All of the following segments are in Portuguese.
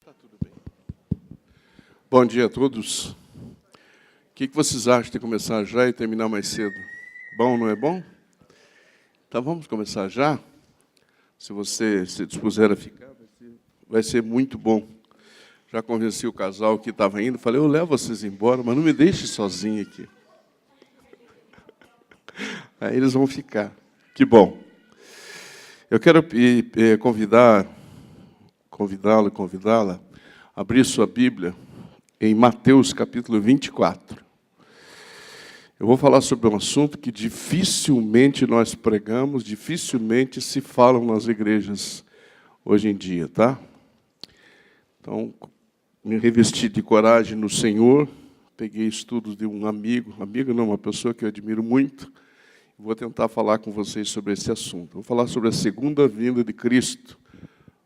Tá tudo bem. Bom dia a todos. O que vocês acham de começar já e terminar mais cedo? Bom, não é bom? Então vamos começar já? Se você se dispuser a ficar, vai ser muito bom. Já convenci o casal que estava indo, falei, eu levo vocês embora, mas não me deixe sozinho aqui. Aí eles vão ficar. Que bom. Eu quero convidá-lo e convidá-la a abrir sua Bíblia em Mateus, capítulo 24. Eu vou falar sobre um assunto que dificilmente nós pregamos, dificilmente se falam nas igrejas hoje em dia, tá? Então, me revesti de coragem no Senhor, peguei estudos de um amigo não, uma pessoa que eu admiro muito, vou tentar falar com vocês sobre esse assunto. Vou falar sobre a segunda vinda de Cristo,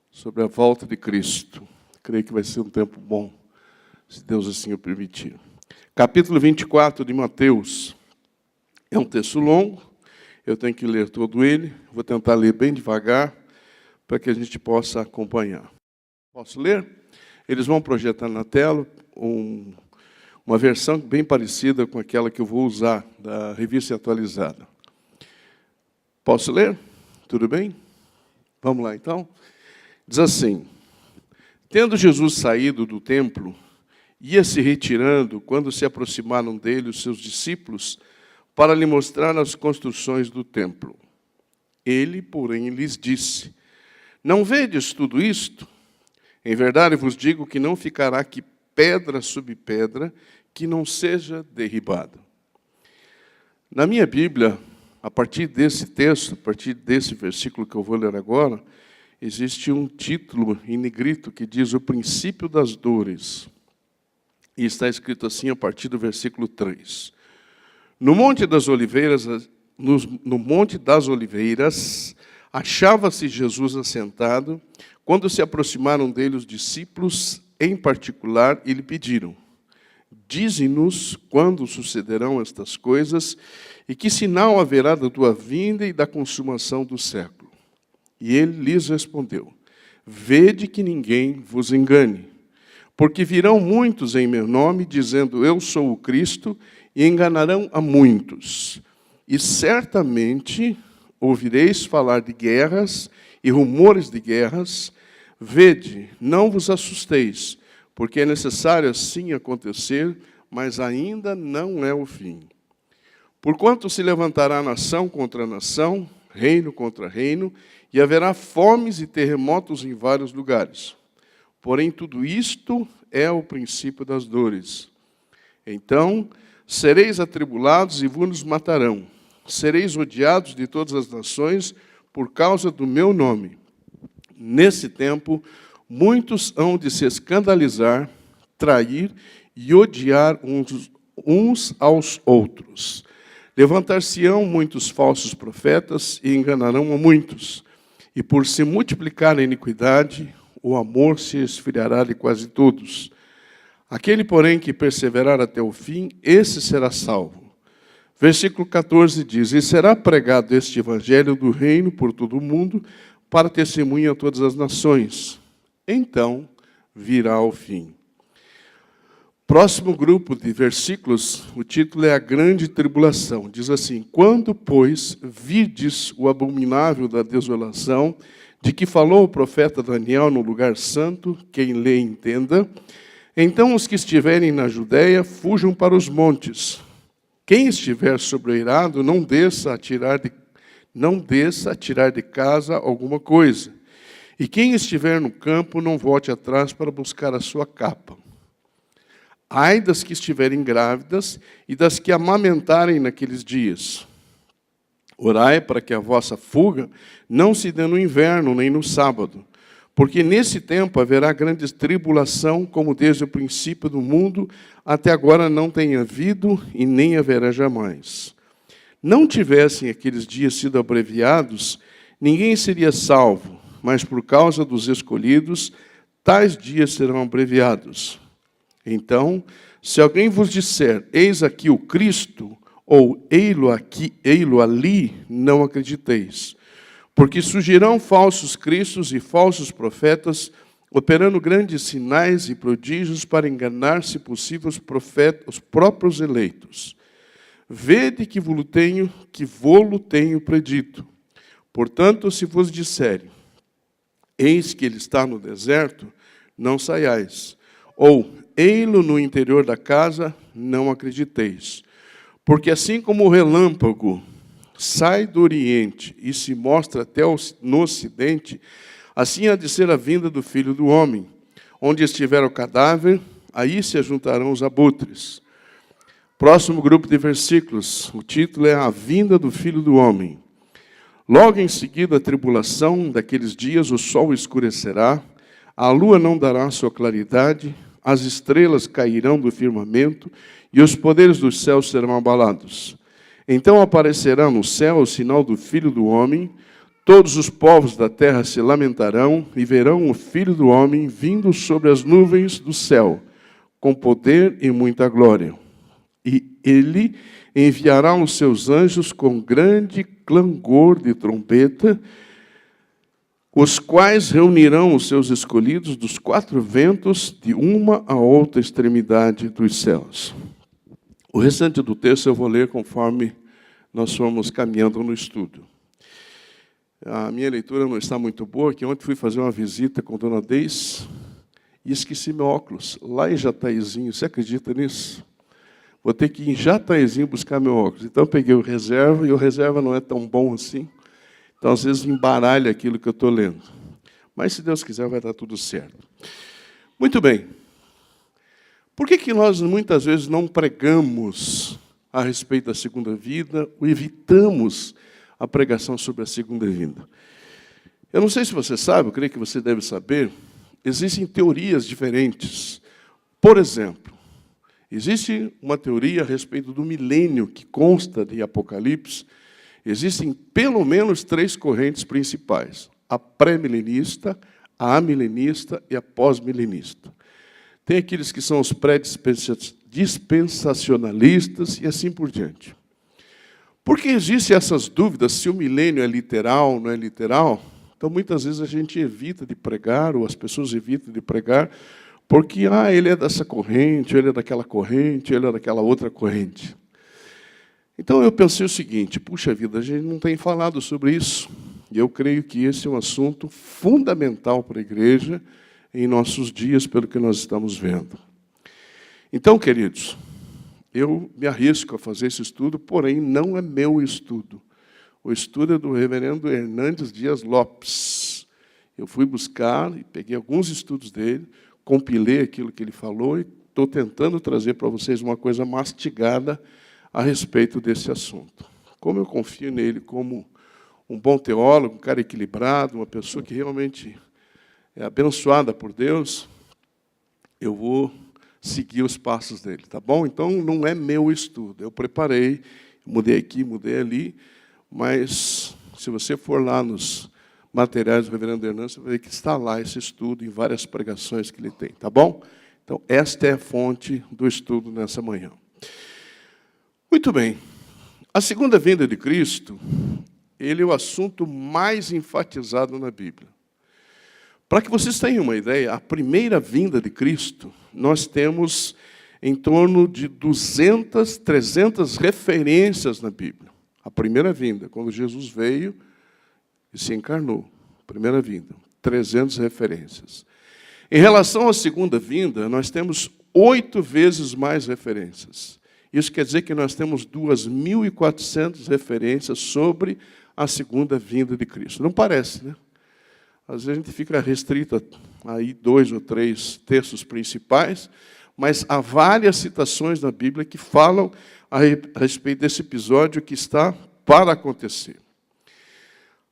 sobre a volta de Cristo. Creio que vai ser um tempo bom, se Deus assim o permitir. Capítulo 24 de Mateus. É um texto longo, eu tenho que ler todo ele. Vou tentar ler bem devagar, para que a gente possa acompanhar. Posso ler? Eles vão projetar na tela uma versão bem parecida com aquela que eu vou usar, da Revista Atualizada. Posso ler? Tudo bem? Vamos lá, então. Diz assim: tendo Jesus saído do templo, ia se retirando quando se aproximaram dele os seus discípulos para lhe mostrar as construções do templo. Ele, porém, lhes disse: não vedes tudo isto? Em verdade vos digo que não ficará aqui pedra sobre pedra que não seja derribada. Na minha Bíblia, a partir desse texto, a partir desse versículo que eu vou ler agora, existe um título em negrito que diz o princípio das dores. E está escrito assim a partir do versículo 3. No Monte das Oliveiras, achava-se Jesus assentado, quando se aproximaram dele os discípulos, em particular, e lhe pediram: dize-nos quando sucederão estas coisas, e que sinal haverá da tua vinda e da consumação do século. E ele lhes respondeu: vede que ninguém vos engane, porque virão muitos em meu nome, dizendo, eu sou o Cristo, e enganarão a muitos. E certamente ouvireis falar de guerras e rumores de guerras. Vede, não vos assusteis, porque é necessário assim acontecer, mas ainda não é o fim. Porquanto se levantará nação contra nação, reino contra reino, e haverá fomes e terremotos em vários lugares. Porém, tudo isto é o princípio das dores. Então, sereis atribulados e vos matarão. Sereis odiados de todas as nações por causa do meu nome. Nesse tempo, muitos hão de se escandalizar, trair e odiar uns aos outros. Levantar-se-ão muitos falsos profetas e enganarão a muitos. E por se multiplicar a iniquidade, o amor se esfriará de quase todos. Aquele, porém, que perseverar até o fim, esse será salvo. Versículo 14 diz: e será pregado este evangelho do reino por todo o mundo, para testemunho a todas as nações. Então virá o fim. Próximo grupo de versículos, o título é a grande tribulação. Diz assim: quando, pois, virdes o abominável da desolação, de que falou o profeta Daniel no lugar santo, quem lê entenda, então os que estiverem na Judéia fujam para os montes. Quem estiver sobreirado, não desça a tirar de casa alguma coisa. E quem estiver no campo, não volte atrás para buscar a sua capa. Ai das que estiverem grávidas e das que amamentarem naqueles dias. Orai para que a vossa fuga não se dê no inverno, nem no sábado, porque nesse tempo haverá grande tribulação, como desde o princípio do mundo até agora não tem havido e nem haverá jamais. Não tivessem aqueles dias sido abreviados, ninguém seria salvo, mas por causa dos escolhidos, tais dias serão abreviados. Então, se alguém vos disser, eis aqui o Cristo, ou ei-lo aqui, ei-lo ali, não acrediteis. Porque surgirão falsos cristos e falsos profetas, operando grandes sinais e prodígios para enganar, se possível, os próprios eleitos. Vede que vô-lo tenho predito. Portanto, se vos disserem, eis que ele está no deserto, não saiais. Ou, ei-lo no interior da casa, não acrediteis. Porque assim como o relâmpago sai do Oriente e se mostra até no Ocidente, assim há de ser a vinda do Filho do Homem. Onde estiver o cadáver, aí se ajuntarão os abutres. Próximo grupo de versículos, o título é A Vinda do Filho do Homem. Logo em seguida, a tribulação daqueles dias, o sol escurecerá, a lua não dará sua claridade, as estrelas cairão do firmamento e os poderes dos céus serão abalados. Então aparecerá no céu o sinal do Filho do Homem, todos os povos da terra se lamentarão e verão o Filho do Homem vindo sobre as nuvens do céu, com poder e muita glória. E ele enviará os seus anjos com grande clangor de trombeta, os quais reunirão os seus escolhidos dos quatro ventos, de uma a outra extremidade dos céus. O restante do texto eu vou ler conforme nós formos caminhando no estudo. A minha leitura não está muito boa, que ontem fui fazer uma visita com a dona Deis e esqueci meu óculos, lá em Jataizinho. Você acredita nisso? Vou ter que ir em Jataizinho buscar meu óculos. Então eu peguei o reserva, e o reserva não é tão bom assim. Então, às vezes, embaralha aquilo que eu estou lendo. Mas, se Deus quiser, vai dar tudo certo. Muito bem. Por que nós, muitas vezes, não pregamos a respeito da segunda vida, ou evitamos a pregação sobre a segunda vinda? Eu não sei se você sabe, eu creio que você deve saber, existem teorias diferentes. Por exemplo, existe uma teoria a respeito do milênio que consta de Apocalipse. Existem pelo menos 3 correntes principais: a pré-milenista, a amilenista e a pós-milenista. Tem aqueles que são os pré-dispensacionalistas e assim por diante. Por que existem essas dúvidas se o milênio é literal ou não é literal? Então, muitas vezes a gente evita de pregar, ou as pessoas evitam de pregar, porque ele é dessa corrente, ele é daquela corrente, ele é daquela outra corrente. Então eu pensei o seguinte: puxa vida, a gente não tem falado sobre isso. E eu creio que esse é um assunto fundamental para a igreja em nossos dias, pelo que nós estamos vendo. Então, queridos, eu me arrisco a fazer esse estudo, porém não é meu estudo. O estudo é do reverendo Hernandes Dias Lopes. Eu fui buscar e peguei alguns estudos dele, compilei aquilo que ele falou e estou tentando trazer para vocês uma coisa mastigada a respeito desse assunto. Como eu confio nele como um bom teólogo, um cara equilibrado, uma pessoa que realmente é abençoada por Deus, eu vou seguir os passos dele, tá bom? Então, não é meu estudo. Eu preparei, mudei aqui, mudei ali, mas se você for lá nos materiais do reverendo Hernandes, você vai ver que está lá esse estudo em várias pregações que ele tem, tá bom? Então, esta é a fonte do estudo nessa manhã. Muito bem. A segunda vinda de Cristo, ele é o assunto mais enfatizado na Bíblia. Para que vocês tenham uma ideia, a primeira vinda de Cristo, nós temos em torno de 200, 300 referências na Bíblia. A primeira vinda, quando Jesus veio e se encarnou. Primeira vinda, 300 referências. Em relação à segunda vinda, nós temos 8 vezes mais referências. Isso quer dizer que nós temos 2.400 referências sobre a segunda vinda de Cristo. Não parece, né? Às vezes a gente fica restrito a aí 2 ou 3 textos principais, mas há várias citações na Bíblia que falam a respeito desse episódio que está para acontecer.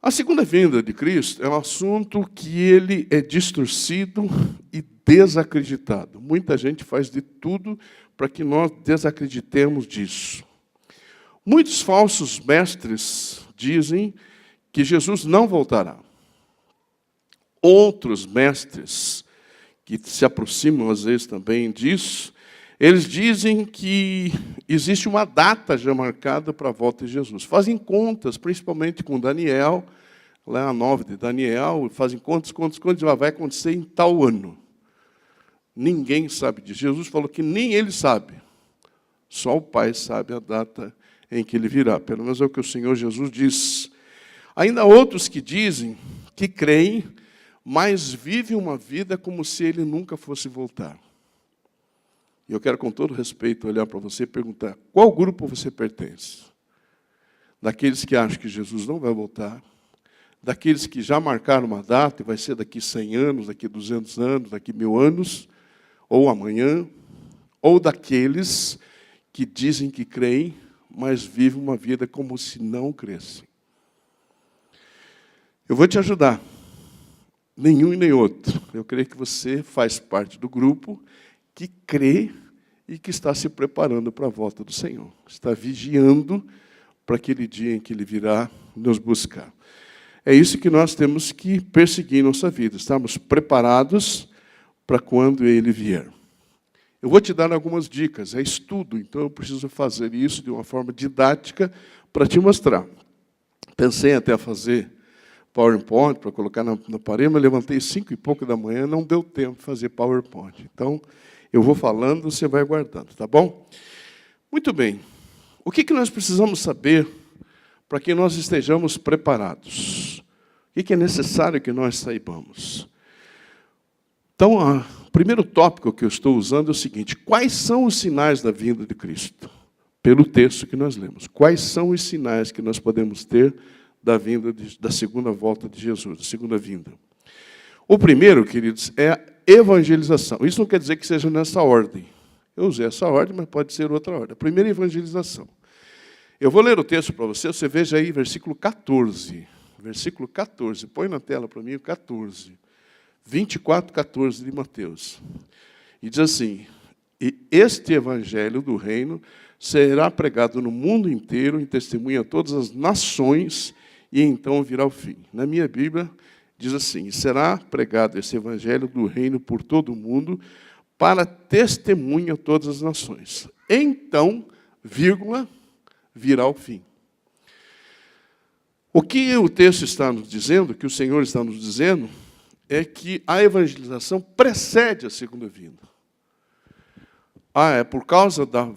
A segunda vinda de Cristo é um assunto que ele é distorcido e desacreditado. Muita gente faz de tudo para que nós desacreditemos disso. Muitos falsos mestres dizem que Jesus não voltará. Outros mestres, que se aproximam às vezes também disso, eles dizem que existe uma data já marcada para a volta de Jesus. Fazem contas, principalmente com Daniel, lá a 9 de Daniel, fazem contas, vai acontecer em tal ano. Ninguém sabe disso. Jesus falou que nem ele sabe. Só o Pai sabe a data em que ele virá. Pelo menos é o que o Senhor Jesus diz. Ainda há outros que dizem que creem, mas vivem uma vida como se ele nunca fosse voltar. E eu quero, com todo respeito, olhar para você e perguntar, qual grupo você pertence? Daqueles que acham que Jesus não vai voltar, daqueles que já marcaram uma data, e vai ser daqui 100 anos, daqui 200 anos, daqui 1000 anos, ou amanhã, ou daqueles que dizem que creem, mas vivem uma vida como se não crescem. Eu vou te ajudar. Nenhum e nem outro. Eu creio que você faz parte do grupo que crê e que está se preparando para a volta do Senhor. Está vigiando para aquele dia em que Ele virá nos buscar. É isso que nós temos que perseguir em nossa vida. Estamos preparados para quando Ele vier. Eu vou te dar algumas dicas. É estudo, então eu preciso fazer isso de uma forma didática para te mostrar. Pensei até fazer PowerPoint para colocar na parede, mas levantei 5 e pouco da manhã, não deu tempo de fazer PowerPoint. Então, eu vou falando, você vai guardando, tá bom? Muito bem. O que nós precisamos saber para que nós estejamos preparados? O que é necessário que nós saibamos? Então, o primeiro tópico que eu estou usando é o seguinte: quais são os sinais da vinda de Cristo? Pelo texto que nós lemos. Quais são os sinais que nós podemos ter da vinda da segunda volta de Jesus, da segunda vinda? O primeiro, queridos, é a evangelização. Isso não quer dizer que seja nessa ordem. Eu usei essa ordem, mas pode ser outra ordem. A primeira é a evangelização. Eu vou ler o texto para você, você veja aí, versículo 14. Versículo 14, põe na tela para mim o 14. 24, 14 de Mateus. E diz assim: e este evangelho do reino será pregado no mundo inteiro, em testemunha a todas as nações, e então virá o fim. Na minha Bíblia, diz assim: e será pregado esse evangelho do reino por todo o mundo, para testemunha a todas as nações. Então, vírgula, virá o fim. O que o texto está nos dizendo, que o Senhor está nos dizendo, é que a evangelização precede a segunda vinda. É por causa da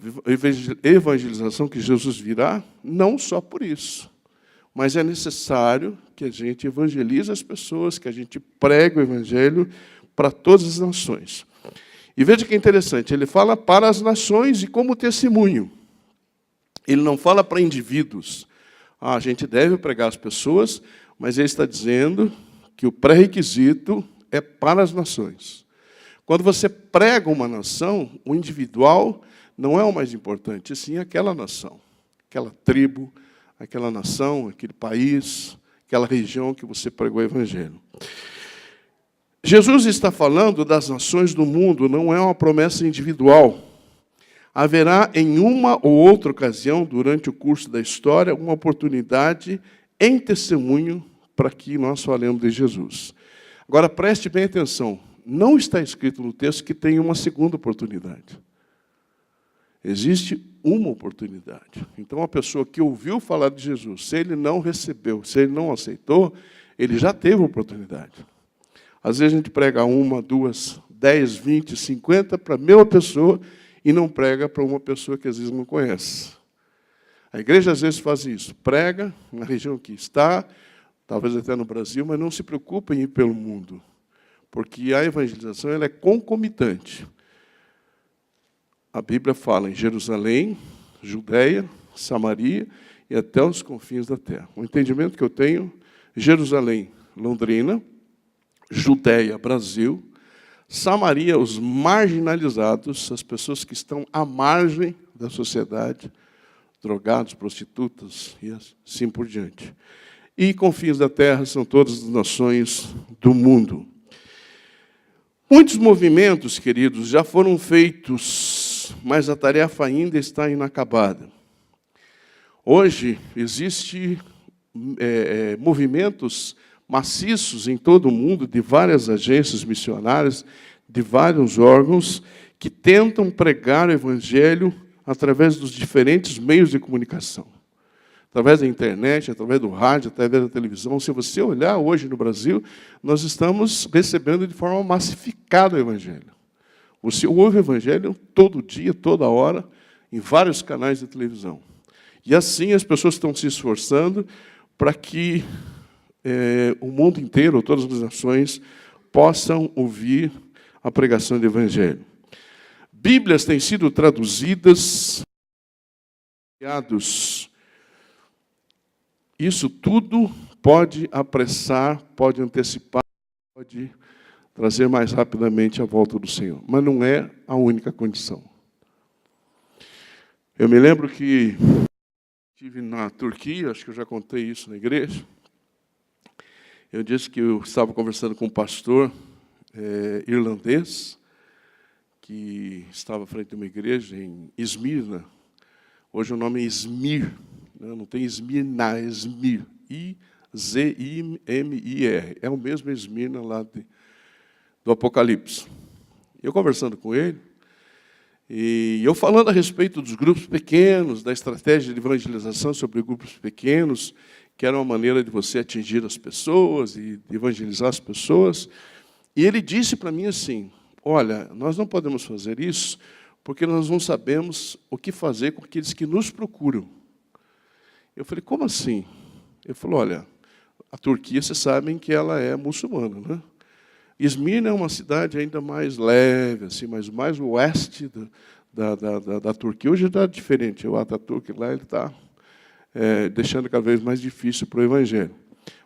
evangelização que Jesus virá? Não só por isso. Mas é necessário que a gente evangelize as pessoas, que a gente pregue o evangelho para todas as nações. E veja que interessante, ele fala para as nações e como testemunho. Ele não fala para indivíduos. A gente deve pregar as pessoas, mas ele está dizendo que o pré-requisito é para as nações. Quando você prega uma nação, o individual não é o mais importante, sim aquela nação, aquela tribo, aquela nação, aquele país, aquela região que você pregou o evangelho. Jesus está falando das nações do mundo, não é uma promessa individual. Haverá em uma ou outra ocasião, durante o curso da história, uma oportunidade em testemunho para que nós falemos de Jesus. Agora, preste bem atenção. Não está escrito no texto que tem uma segunda oportunidade. Existe uma oportunidade. Então, a pessoa que ouviu falar de Jesus, se ele não recebeu, se ele não aceitou, ele já teve a oportunidade. Às vezes a gente prega 1, 2, 10, 20, 50 para a mesma pessoa e não prega para uma pessoa que às vezes não conhece. A igreja às vezes faz isso. Prega na região que está, talvez até no Brasil, mas não se preocupa em ir pelo mundo. Porque a evangelização ela é concomitante. A Bíblia fala em Jerusalém, Judeia, Samaria e até os confins da terra. O entendimento que eu tenho, Jerusalém, Londrina, Judeia, Brasil, Samaria, os marginalizados, as pessoas que estão à margem da sociedade, drogados, prostitutas e assim por diante. E confins da terra são todas as nações do mundo. Muitos movimentos, queridos, já foram feitos, mas a tarefa ainda está inacabada. Hoje, existem movimentos maciços em todo o mundo, de várias agências missionárias, de vários órgãos, que tentam pregar o evangelho através dos diferentes meios de comunicação. através da internet, através do rádio, através da televisão. Se você olhar hoje no Brasil, nós estamos recebendo de forma massificada o Evangelho. Você ouve o Evangelho todo dia, toda hora, em vários canais de televisão. E assim as pessoas estão se esforçando para que o mundo inteiro, todas as nações, possam ouvir a pregação do Evangelho. Bíblias têm sido traduzidas, isso tudo pode apressar, pode antecipar, pode trazer mais rapidamente a volta do Senhor. Mas não é a única condição. Eu me lembro que estive na Turquia, acho que eu já contei isso na igreja. Eu disse que eu estava conversando com um pastor irlandês, que estava à frente de uma igreja em Esmirna. Hoje o nome é Izmir, né? Não tem Esmirna, é Izmir. I-Z-I-M-I-R. É o mesmo Esmirna lá do Apocalipse. Eu conversando com ele, e eu falando a respeito dos grupos pequenos, da estratégia de evangelização sobre grupos pequenos, que era uma maneira de você atingir as pessoas e de evangelizar as pessoas. E ele disse para mim assim, olha, nós não podemos fazer isso porque nós não sabemos o que fazer com aqueles que nos procuram. Eu falei, como assim? Ele falou, olha, a Turquia, vocês sabem que ela é muçulmana, né? Esmirna é uma cidade ainda mais leve, assim, mas mais oeste da Turquia. Hoje está diferente, o Ataturk lá está deixando cada vez mais difícil para o Evangelho.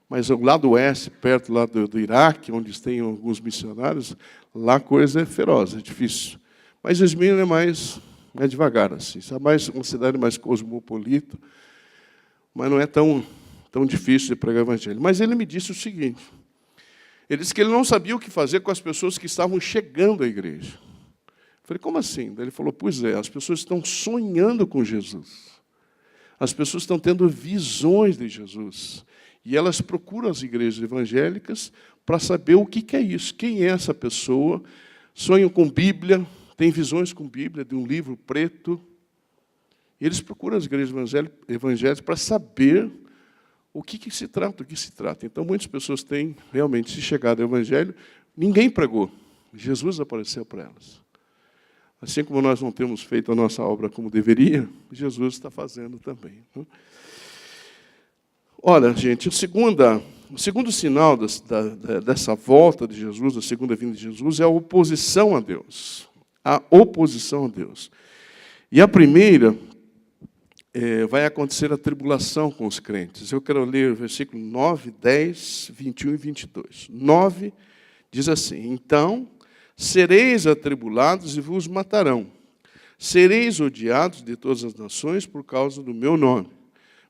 Mas o lado oeste, perto lá do Iraque, onde tem alguns missionários, lá a coisa é feroz, é difícil. Mas Esmirna é mais devagar, assim, é mais uma cidade mais cosmopolita, mas não é tão difícil de pregar o Evangelho. Mas ele me disse o seguinte, ele disse que ele não sabia o que fazer com as pessoas que estavam chegando à igreja. Eu falei, como assim? Ele falou, pois é, as pessoas estão sonhando com Jesus. As pessoas estão tendo visões de Jesus. E elas procuram as igrejas evangélicas para saber o que é isso, quem é essa pessoa. Sonham com Bíblia, têm visões com Bíblia, de um livro preto. E eles procuram as igrejas evangélicas para saber o que se trata, Então, muitas pessoas têm realmente se chegado ao Evangelho, ninguém pregou. Jesus apareceu para elas. Assim como nós não temos feito a nossa obra como deveria, Jesus está fazendo também. Olha, gente, o segundo sinal dessa volta de Jesus, da segunda vinda de Jesus, é a oposição a Deus. A oposição a Deus. E a primeira vai acontecer a tribulação com os crentes. Eu quero ler o versículo 9, 10, 21 e 22. 9 diz assim, então, sereis atribulados e vos matarão. Sereis odiados de todas as nações por causa do meu nome.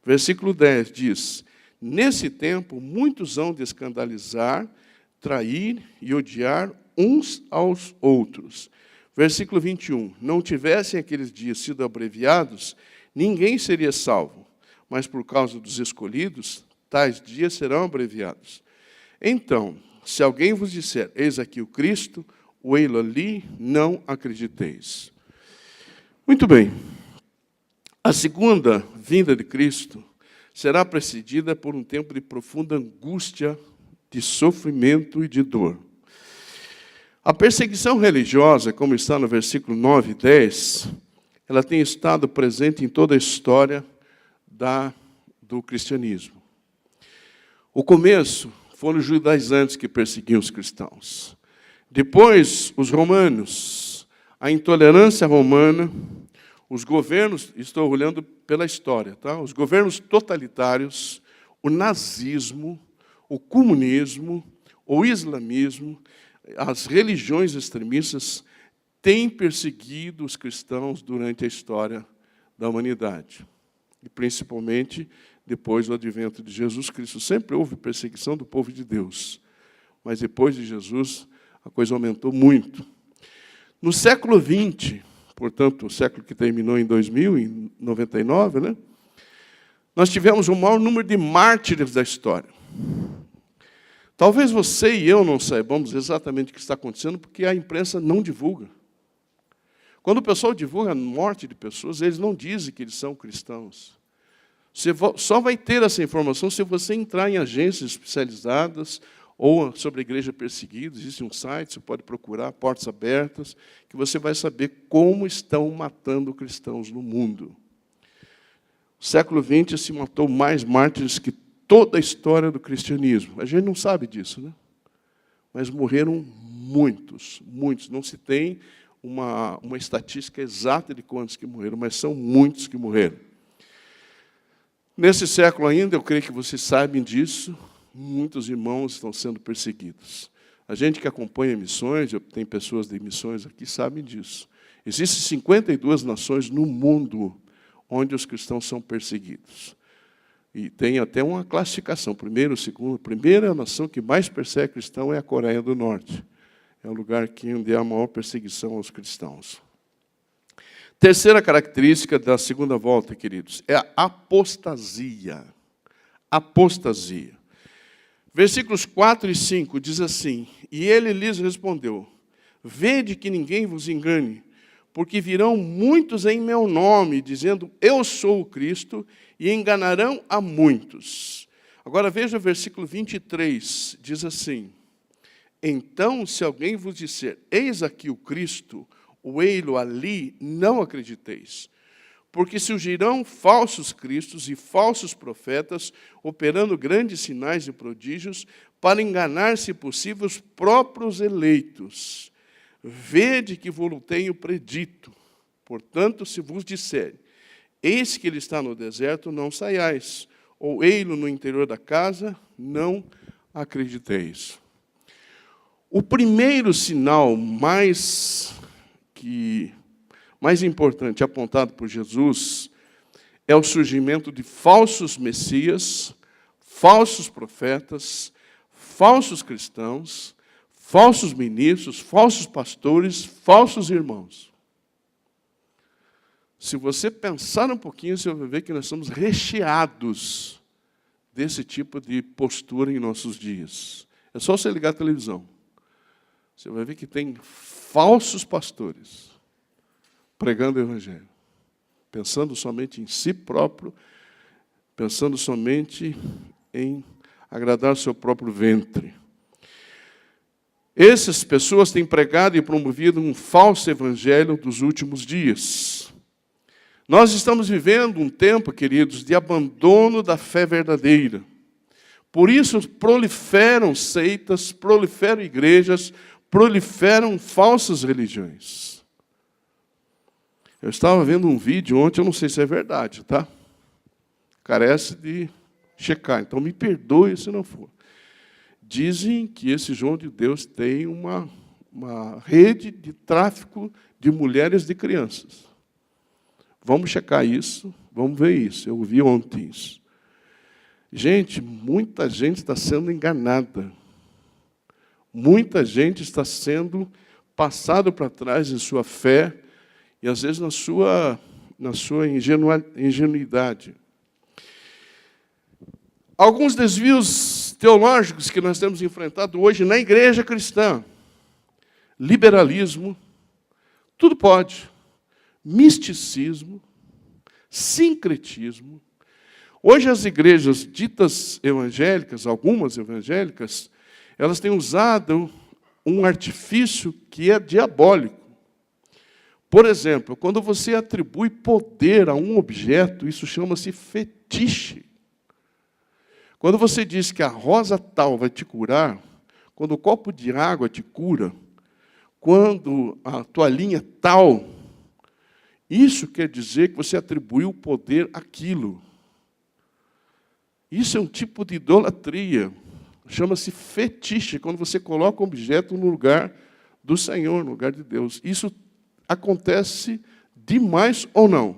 Versículo 10 diz, nesse tempo, muitos hão de escandalizar, trair e odiar uns aos outros. Versículo 21, não tivessem aqueles dias sido abreviados, ninguém seria salvo, mas por causa dos escolhidos, tais dias serão abreviados. Então, se alguém vos disser, eis aqui o Cristo, ou ele ali, não acrediteis. Muito bem. A segunda vinda de Cristo será precedida por um tempo de profunda angústia, de sofrimento e de dor. A perseguição religiosa, como está no versículo 9 e 10, ela tem estado presente em toda a história do cristianismo. O começo foram os judaizantes que perseguiam os cristãos. Depois, os romanos, a intolerância romana, os governos, estou olhando pela história, tá? Os governos totalitários, o nazismo, o comunismo, o islamismo, as religiões extremistas têm perseguido os cristãos durante a história da humanidade. E principalmente depois do advento de Jesus Cristo. Sempre houve perseguição do povo de Deus. Mas depois de Jesus, a coisa aumentou muito. No século XX, portanto, o século que terminou em 2099, né, nós tivemos o maior número de mártires da história. Talvez você e eu não saibamos exatamente o que está acontecendo, porque a imprensa não divulga. Quando o pessoal divulga a morte de pessoas, eles não dizem que eles são cristãos. Você só vai ter essa informação se você entrar em agências especializadas ou sobre a igreja perseguida. Existe um site, você pode procurar, Portas Abertas, que você vai saber como estão matando cristãos no mundo. No século XX se matou mais mártires que toda a história do cristianismo. A gente não sabe disso, né? Mas morreram muitos, muitos. Não se tem uma estatística exata de quantos que morreram, mas são muitos que morreram. Nesse século ainda, eu creio que vocês sabem disso, muitos irmãos estão sendo perseguidos. A gente que acompanha missões, tem pessoas de missões aqui, sabem disso. Existem 52 nações no mundo onde os cristãos são perseguidos. E tem até uma classificação, primeiro, segundo. A primeira nação que mais persegue cristão é a Coreia do Norte. É o lugar onde há a maior perseguição aos cristãos. Terceira característica da segunda volta, queridos, é a apostasia. Apostasia. Versículos 4 e 5 diz assim: E ele lhes respondeu: Vede que ninguém vos engane, porque virão muitos em meu nome, dizendo, eu sou o Cristo, e enganarão a muitos. Agora veja o versículo 23, diz assim: Então, se alguém vos disser, eis aqui o Cristo, ou ei-lo ali, não acrediteis. Porque surgirão falsos cristos e falsos profetas, operando grandes sinais e prodígios, para enganar, se possível, os próprios eleitos. Vede que vos tenho predito. Portanto, se vos disserem, eis que ele está no deserto, não saiais. Ou ei-lo no interior da casa, não acrediteis. O primeiro sinal mais importante apontado por Jesus é o surgimento de falsos messias, falsos profetas, falsos cristãos, falsos ministros, falsos pastores, falsos irmãos. Se você pensar um pouquinho, você vai ver que nós somos recheados desse tipo de postura em nossos dias. É só você ligar a televisão. Você vai ver que tem falsos pastores pregando o evangelho, pensando somente em si próprio, pensando somente em agradar o seu próprio ventre. Essas pessoas têm pregado e promovido um falso evangelho dos últimos dias. Nós estamos vivendo um tempo, queridos, de abandono da fé verdadeira. Por isso proliferam seitas, proliferam igrejas, proliferam falsas religiões. Eu estava vendo um vídeo ontem, eu não sei se é verdade, tá? Carece de checar, então me perdoe se não for. Dizem que esse João de Deus tem uma rede de tráfico de mulheres e de crianças. Vamos checar isso, vamos ver isso. Eu vi ontem isso. Gente, muita gente está sendo enganada. Muita gente está sendo passada para trás em sua fé e, às vezes, na sua ingenuidade. Alguns desvios teológicos que nós temos enfrentado hoje na igreja cristã. Liberalismo, tudo pode. Misticismo, sincretismo. Hoje as igrejas ditas evangélicas, algumas evangélicas, elas têm usado um artifício que é diabólico. Por exemplo, quando você atribui poder a um objeto, isso chama-se fetiche. Quando você diz que a rosa tal vai te curar, quando o copo de água te cura, quando a toalhinha tal, isso quer dizer que você atribuiu poder àquilo. Isso é um tipo de idolatria. Chama-se fetiche, quando você coloca um objeto no lugar do Senhor, no lugar de Deus. Isso acontece demais ou não?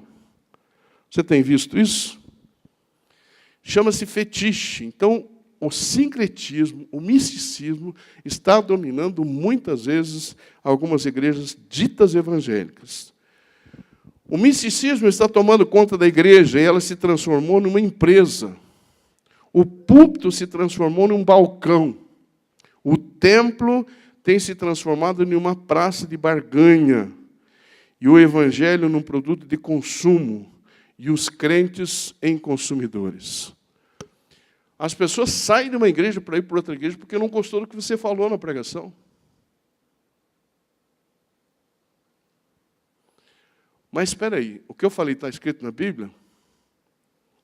Você tem visto isso? Chama-se fetiche. Então, o sincretismo, o misticismo, está dominando muitas vezes algumas igrejas ditas evangélicas. O misticismo está tomando conta da igreja e ela se transformou numa empresa. O púlpito se transformou num balcão. O templo tem se transformado em uma praça de barganha. E o evangelho num produto de consumo. e os crentes em consumidores. As pessoas saem de uma igreja para ir para outra igreja porque não gostou do que você falou na pregação. Mas espera aí, o que eu falei está escrito na Bíblia?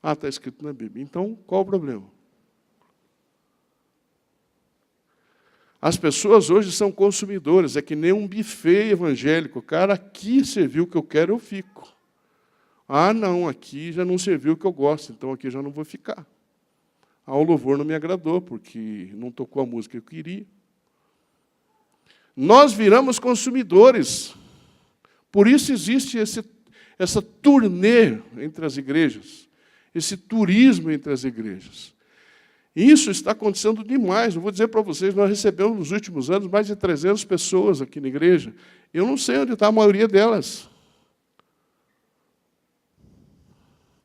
Ah, está escrito na Bíblia. Então, qual o problema? As pessoas hoje são consumidoras, é que nem um buffet evangélico. Cara, aqui serviu o que eu quero, eu fico. Ah, não, aqui já não serviu o que eu gosto, então aqui já não vou ficar. Ah, o louvor não me agradou, porque não tocou a música que eu queria. Nós viramos consumidores. Por isso existe essa turnê entre as igrejas, esse turismo entre as igrejas. Isso está acontecendo demais. Eu vou dizer para vocês, nós recebemos nos últimos anos mais de 300 pessoas aqui na igreja. Eu não sei onde está a maioria delas.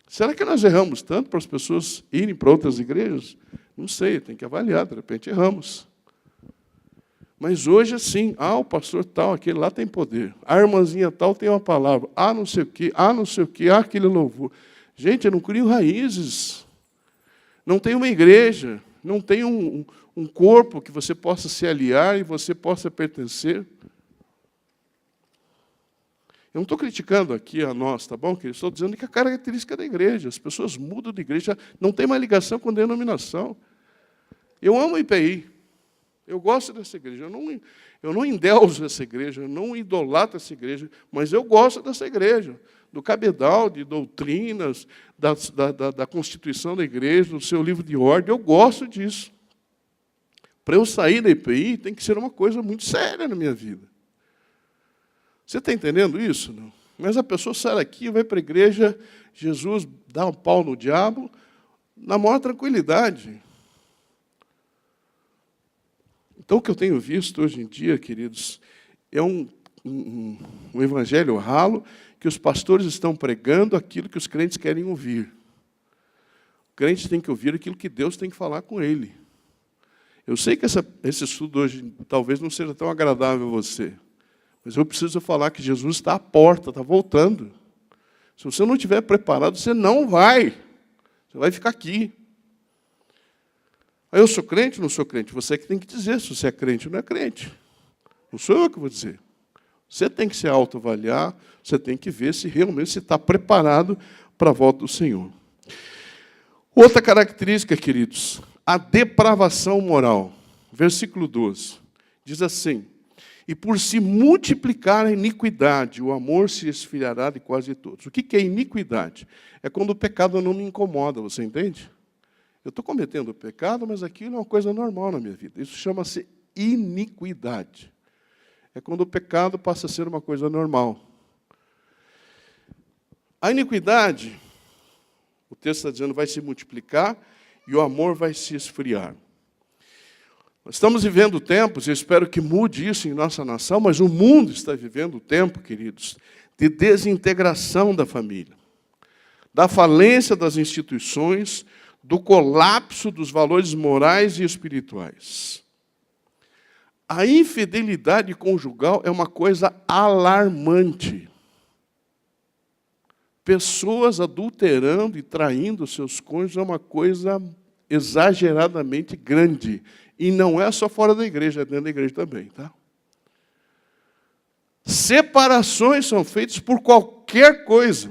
Será que nós erramos tanto para as pessoas irem para outras igrejas? Não sei, tem que avaliar, de repente erramos. Mas hoje, assim, o pastor tal, aquele lá tem poder. A irmãzinha tal tem uma palavra. Não sei o quê, não sei o quê, aquele louvor. Gente, eu não crio raízes. Não tem uma igreja, não tem um corpo que você possa se aliar e você possa pertencer. Eu não estou criticando aqui a nós, tá bom? Estou dizendo que é a característica da igreja. As pessoas mudam de igreja, não tem mais ligação com denominação. Eu amo o IPI. Eu gosto dessa igreja. Eu não endeuso essa igreja, eu não idolatro essa igreja, mas eu gosto dessa igreja, do cabedal, de doutrinas, da constituição da igreja, do seu livro de ordem. Eu gosto disso. Para eu sair da IPI, tem que ser uma coisa muito séria na minha vida. Você está entendendo isso? Não? Mas a pessoa sai daqui, vai para a igreja, Jesus dá um pau no diabo, na maior tranquilidade. Então, o que eu tenho visto hoje em dia, queridos, é um evangelho ralo, que os pastores estão pregando aquilo que os crentes querem ouvir. O crente tem que ouvir aquilo que Deus tem que falar com ele. Eu sei que esse estudo hoje talvez não seja tão agradável a você, mas eu preciso falar que Jesus está à porta, está voltando. Se você não estiver preparado, você não vai. Você vai ficar aqui. Eu sou crente ou não sou crente? Você que tem que dizer se você é crente ou não é crente. Não sou eu que vou dizer. Você tem que se autoavaliar, você tem que ver se realmente você está preparado para a volta do Senhor. Outra característica, queridos, a depravação moral. Versículo 12. Diz assim: e por se multiplicar a iniquidade, o amor se esfriará de quase todos. O que é iniquidade? É quando o pecado não me incomoda, você entende? Eu estou cometendo pecado, mas aquilo é uma coisa normal na minha vida. Isso chama-se iniquidade. É quando o pecado passa a ser uma coisa normal. A iniquidade, o texto está dizendo, vai se multiplicar e o amor vai se esfriar. Nós estamos vivendo tempos, e eu espero que mude isso em nossa nação, mas o mundo está vivendo o tempo, queridos, de desintegração da família, da falência das instituições, do colapso dos valores morais e espirituais. A infidelidade conjugal é uma coisa alarmante. Pessoas adulterando e traindo seus cônjuges é uma coisa exageradamente grande. E não é só fora da igreja, é dentro da igreja também. Tá? Separações são feitas por qualquer coisa.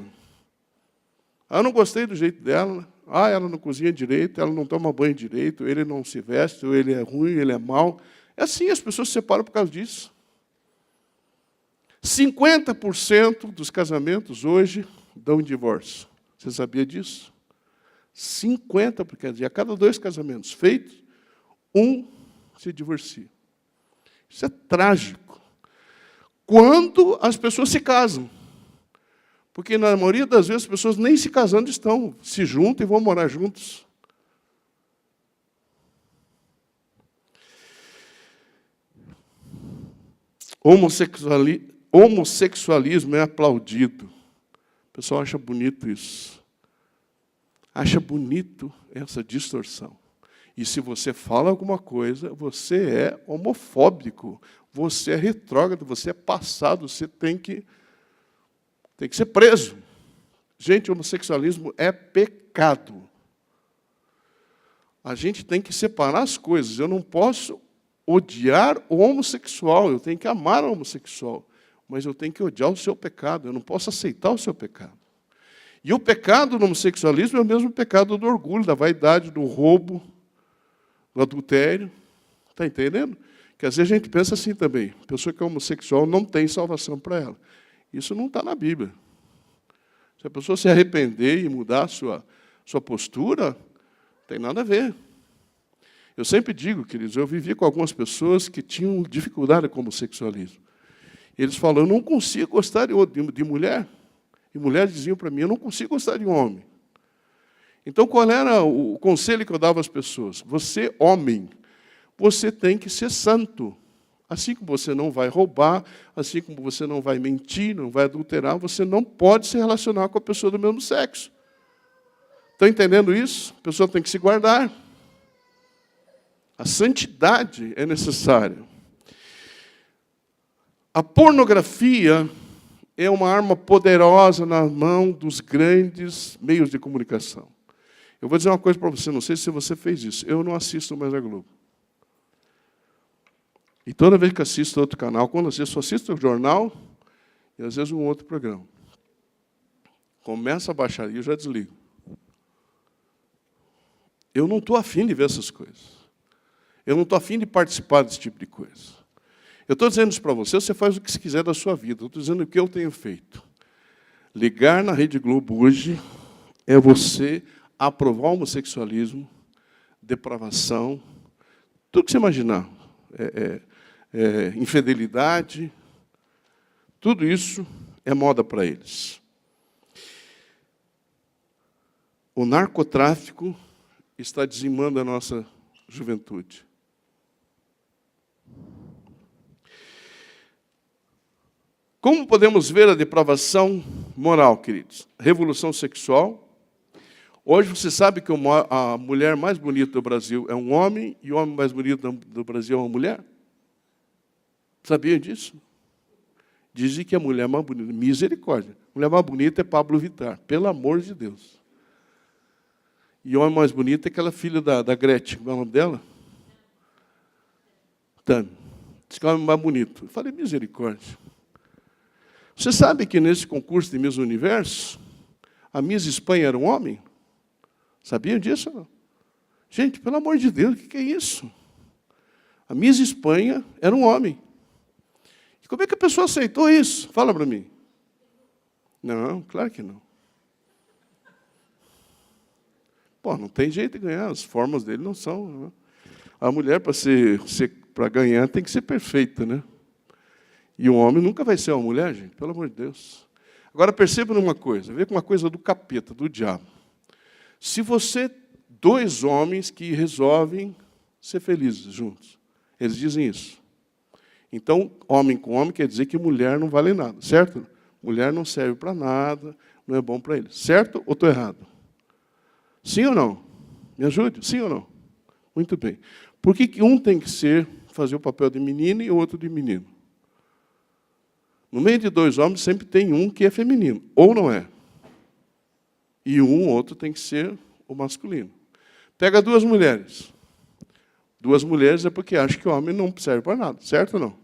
Eu não gostei do jeito dela. Ela não cozinha direito, ela não toma banho direito, ele não se veste, ou ele é ruim, ele é mau. É assim, as pessoas se separam por causa disso. 50% dos casamentos hoje dão divórcio. Você sabia disso? 50%, porque a cada 2 casamentos feitos, 1 se divorcia. Isso é trágico. Quando as pessoas se casam. Porque, na maioria das vezes, as pessoas nem se casando estão, se juntam e vão morar juntos. Homossexualismo é aplaudido. O pessoal acha bonito isso. Acha bonito essa distorção. E se você fala alguma coisa, você é homofóbico, você é retrógrado, você é passado, você tem que ser preso. Gente, homossexualismo é pecado. A gente tem que separar as coisas. Eu não posso odiar o homossexual, eu tenho que amar o homossexual, mas eu tenho que odiar o seu pecado, eu não posso aceitar o seu pecado. E o pecado do homossexualismo é o mesmo pecado do orgulho, da vaidade, do roubo, do adultério. Está entendendo? Que às vezes a gente pensa assim também, a pessoa que é homossexual não tem salvação para ela. Isso não está na Bíblia. Se a pessoa se arrepender e mudar a sua postura, não tem nada a ver. Eu sempre digo, queridos, eu vivi com algumas pessoas que tinham dificuldade com o homossexualismo. Eles falam, eu não consigo gostar de mulher. E mulheres diziam para mim, eu não consigo gostar de homem. Então, qual era o conselho que eu dava às pessoas? Você, homem, você tem que ser santo. Assim como você não vai roubar, assim como você não vai mentir, não vai adulterar, você não pode se relacionar com a pessoa do mesmo sexo. Estão entendendo isso? A pessoa tem que se guardar. A santidade é necessária. A pornografia é uma arma poderosa na mão dos grandes meios de comunicação. Eu vou dizer uma coisa para você, não sei se você fez isso. Eu não assisto mais a Globo. E toda vez que assisto outro canal, quando assisto, só assisto o jornal e às vezes um outro programa. Começa a baixar e eu já desligo. Eu não estou afim de ver essas coisas. Eu não estou afim de participar desse tipo de coisa. Eu estou dizendo isso para você, você faz o que você quiser da sua vida. Eu estou dizendo o que eu tenho feito. Ligar na Rede Globo hoje é você aprovar o homossexualismo, depravação, tudo que você imaginar. Infidelidade, tudo isso é moda para eles. O narcotráfico está dizimando a nossa juventude. Como podemos ver a depravação moral, queridos? Revolução sexual. Hoje você sabe que a mulher mais bonita do Brasil é um homem e o homem mais bonito do Brasil é uma mulher? Sabia disso? Dizem que a mulher mais bonita, misericórdia, a mulher mais bonita é Pablo Vittar, pelo amor de Deus. E o homem mais bonito é aquela filha da Gretchen, qual é o nome dela? Tami. Diz que é o homem mais bonito. Eu falei, misericórdia. Você sabe que nesse concurso de Miss Universo, a Miss Espanha era um homem? Sabiam disso? Não? Gente, pelo amor de Deus, o que é isso? A Miss Espanha era um homem. E como é que a pessoa aceitou isso? Fala para mim. Não, claro que não. Pô, não tem jeito de ganhar, as formas dele não são. Né? A mulher, para ganhar, tem que ser perfeita, né? E o homem nunca vai ser uma mulher, gente, pelo amor de Deus. Agora, perceba uma coisa, vê com uma coisa do capeta, do diabo. Se você, dois homens que resolvem ser felizes juntos, eles dizem isso. Então, homem com homem quer dizer que mulher não vale nada, certo? Mulher não serve para nada, não é bom para eles. Certo ou estou errado? Sim ou não? Me ajude, sim ou não? Muito bem. Por que um tem que fazer o papel de menino e o outro de menino? No meio de dois homens sempre tem um que é feminino, ou não é? E outro tem que ser o masculino. Pega duas mulheres. Duas mulheres é porque acha que o homem não serve para nada, certo ou não?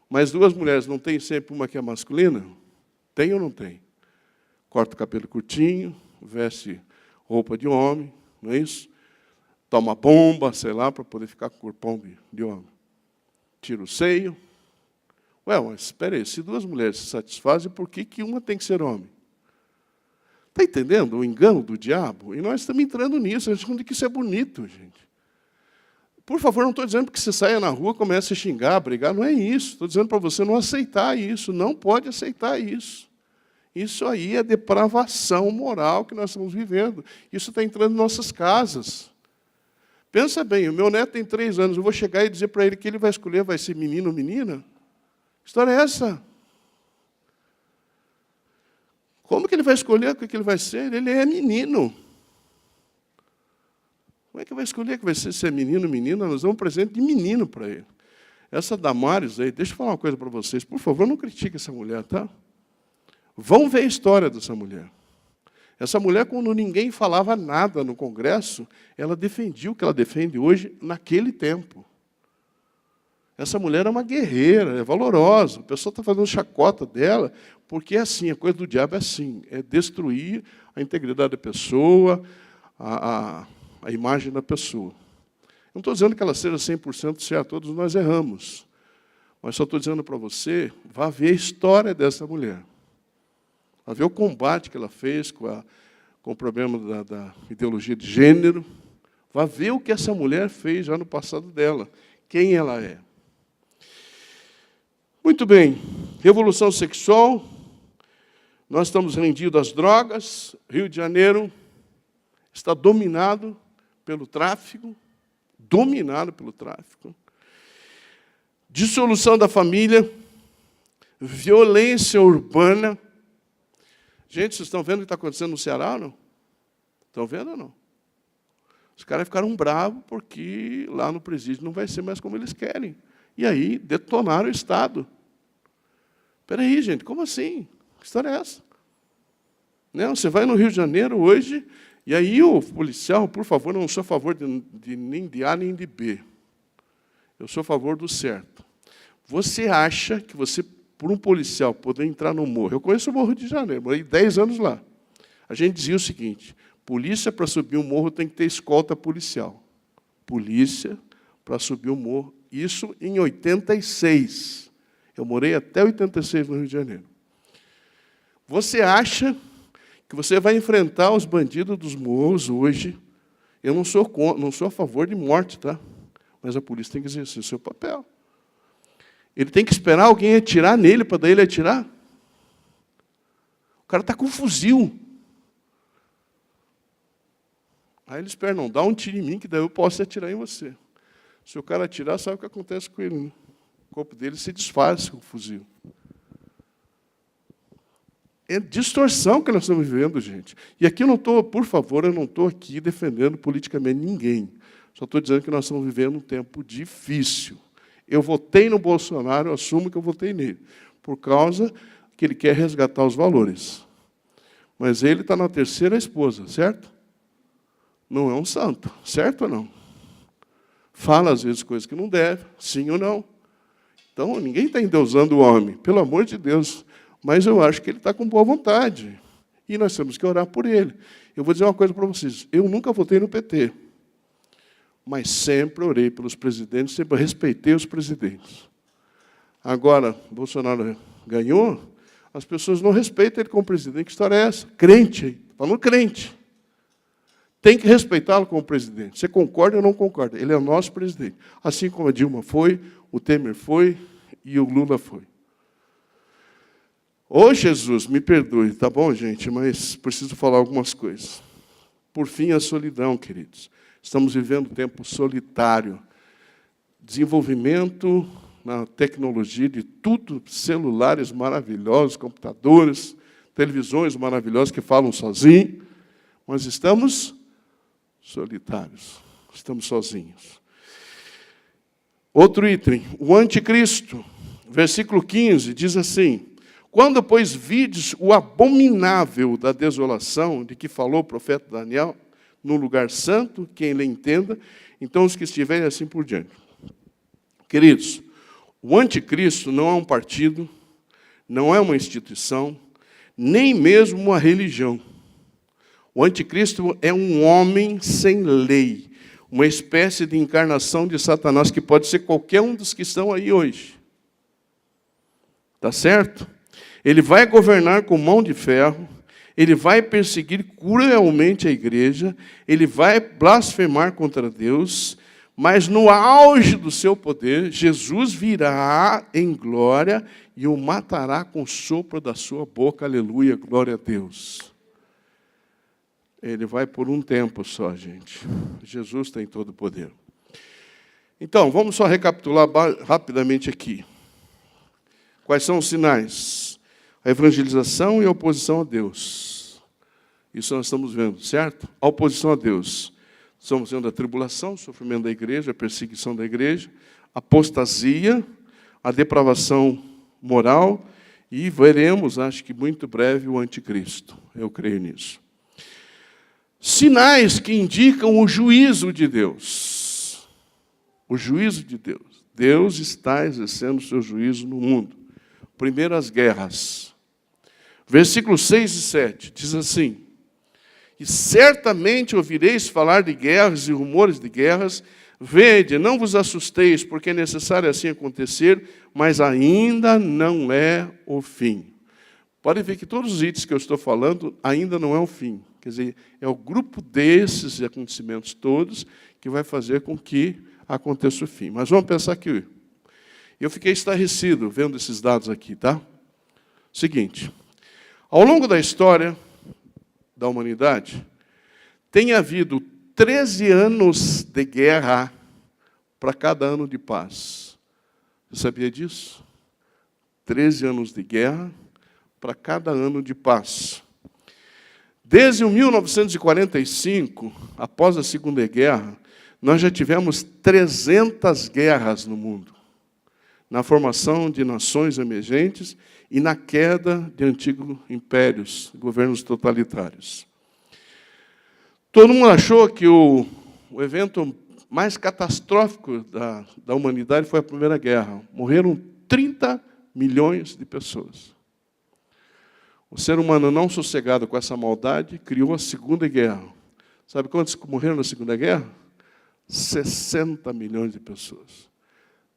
Mas duas mulheres não tem sempre uma que é masculina? Tem ou não tem? Corta o cabelo curtinho, veste roupa de homem, não é isso? Toma bomba, sei lá, para poder ficar com o corpão de homem. Tira o seio. Ué, mas espera aí, se duas mulheres se satisfazem, por que uma tem que ser homem? Está entendendo o engano do diabo? E nós estamos entrando nisso, a gente acha que isso é bonito, gente. Por favor, não estou dizendo que você saia na rua, comece a xingar, a brigar, não é isso. Estou dizendo para você não aceitar isso, não pode aceitar isso. Isso aí é depravação moral que nós estamos vivendo. Isso está entrando em nossas casas. Pensa bem, o meu neto tem 3 anos, eu vou chegar e dizer para ele que ele vai escolher, vai ser menino ou menina? Que história é essa? Como que ele vai escolher o que ele vai ser? Ele é menino. Como é que vai escolher que vai ser menino ou menina? Nós damos um presente de menino para ele. Essa Damares aí, deixa eu falar uma coisa para vocês. Por favor, não critique essa mulher, tá? Vão ver a história dessa mulher. Essa mulher, quando ninguém falava nada no Congresso, ela defendia o que ela defende hoje, naquele tempo. Essa mulher é uma guerreira, é valorosa. O pessoal está fazendo chacota dela, porque é assim, a coisa do diabo é assim, é destruir a integridade da pessoa, a imagem da pessoa. Não estou dizendo que ela seja 100% certa, todos nós erramos. Mas só estou dizendo para você, vá ver a história dessa mulher. Vá ver o combate que ela fez com o problema da ideologia de gênero. Vá ver o que essa mulher fez já no passado dela, quem ela é. Muito bem, revolução sexual, nós estamos rendidos às drogas, Rio de Janeiro está dominado pelo tráfico, dissolução da família, violência urbana. Gente, vocês estão vendo o que está acontecendo no Ceará ou não? Estão vendo ou não? Os caras ficaram bravos porque lá no presídio não vai ser mais como eles querem. E aí, detonaram o Estado. Espera aí, gente, como assim? Que história é essa? Não, você vai no Rio de Janeiro hoje, e aí o policial, por favor, não sou a favor nem de A nem de B. Eu sou a favor do certo. Você acha que você, por um policial, poder entrar no morro... Eu conheço o Morro de Janeiro, morei 10 anos lá. A gente dizia o seguinte, polícia, para subir um morro, tem que ter escolta policial. Polícia, para subir um morro. Isso em 86. Eu morei até 86 no Rio de Janeiro. Você acha que você vai enfrentar os bandidos dos morros hoje? Eu não sou a favor de morte, tá? Mas a polícia tem que exercer o seu papel. Ele tem que esperar alguém atirar nele para daí ele atirar? O cara está com um fuzil. Aí ele espera, não, dá um tiro em mim que daí eu posso atirar em você. Se o cara atirar, sabe o que acontece com ele, né? O corpo dele se desfaz com o fuzil. É distorção que nós estamos vivendo, gente. E aqui eu não estou, por favor, eu não estou aqui defendendo politicamente ninguém. Só estou dizendo que nós estamos vivendo um tempo difícil. Eu votei no Bolsonaro, eu assumo que eu votei nele, por causa que ele quer resgatar os valores. Mas ele está na terceira esposa, certo? Não é um santo, certo ou não? Fala, às vezes, coisas que não deve, sim ou não. Então, ninguém está endeusando o homem, pelo amor de Deus. Mas eu acho que ele está com boa vontade. E nós temos que orar por ele. Eu vou dizer uma coisa para vocês. Eu nunca votei no PT. Mas sempre orei pelos presidentes, sempre respeitei os presidentes. Agora, Bolsonaro ganhou, as pessoas não respeitam ele como presidente. Que história é essa? Crente, falando crente. Tem que respeitá-lo como presidente. Você concorda ou não concorda? Ele é o nosso presidente. Assim como a Dilma foi, o Temer foi e o Lula foi. Ô, Jesus, me perdoe, tá bom, gente? Mas preciso falar algumas coisas. Por fim, a solidão, queridos. Estamos vivendo um tempo solitário. Desenvolvimento na tecnologia de tudo, celulares maravilhosos, computadores, televisões maravilhosas que falam sozinhos. Mas estamos solitários, estamos sozinhos. Outro item, o anticristo, versículo 15, diz assim, quando, pois, vides o abominável da desolação, de que falou o profeta Daniel, no lugar santo, quem lhe entenda, então os que estiverem assim por diante. Queridos, o anticristo não é um partido, não é uma instituição, nem mesmo uma religião. O anticristo é um homem sem lei, uma espécie de encarnação de Satanás, que pode ser qualquer um dos que estão aí hoje. Tá certo? Ele vai governar com mão de ferro, ele vai perseguir cruelmente a igreja, ele vai blasfemar contra Deus, mas no auge do seu poder, Jesus virá em glória e o matará com o sopro da sua boca. Aleluia, glória a Deus. Ele vai por um tempo só, gente. Jesus tem todo o poder. Então, vamos só recapitular rapidamente aqui. Quais são os sinais? A evangelização e a oposição a Deus. Isso nós estamos vendo, certo? A oposição a Deus. Estamos vendo a tribulação, o sofrimento da igreja, a perseguição da igreja, a apostasia, a depravação moral, e veremos, acho que muito breve, o anticristo. Eu creio nisso. Sinais que indicam o juízo de Deus. O juízo de Deus. Deus está exercendo o seu juízo no mundo. Primeiro, as guerras. Versículos 6 e 7 diz assim: e certamente ouvireis falar de guerras e rumores de guerras. Vede, não vos assusteis, porque é necessário assim acontecer, mas ainda não é o fim. Podem ver que todos os itens que eu estou falando ainda não é o fim. Quer dizer, é o grupo desses acontecimentos todos que vai fazer com que aconteça o fim. Mas vamos pensar aqui. Eu fiquei estarrecido vendo esses dados aqui, tá? Seguinte, ao longo da história da humanidade, tem havido 13 anos de guerra para cada ano de paz. Você sabia disso? 13 anos de guerra para cada ano de paz. Desde 1945, após a Segunda Guerra, nós já tivemos 300 guerras no mundo, na formação de nações emergentes e na queda de antigos impérios, governos totalitários. Todo mundo achou que o evento mais catastrófico da humanidade foi a Primeira Guerra. Morreram 30 milhões de pessoas. O ser humano, não sossegado com essa maldade, criou a Segunda Guerra. Sabe quantos morreram na Segunda Guerra? 60 milhões de pessoas.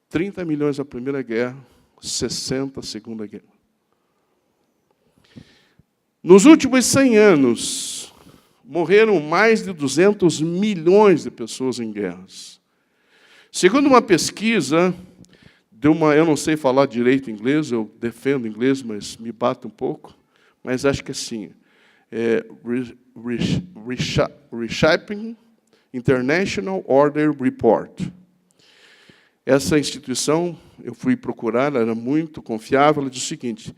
30 milhões na Primeira Guerra, 60 na Segunda Guerra. Nos últimos 100 anos, morreram mais de 200 milhões de pessoas em guerras. Segundo uma pesquisa, eu não sei falar direito inglês, eu defendo inglês, mas me bato um pouco, mas acho que assim, Reshaping International Order Report. Essa instituição, eu fui procurar, ela era muito confiável, ela diz o seguinte: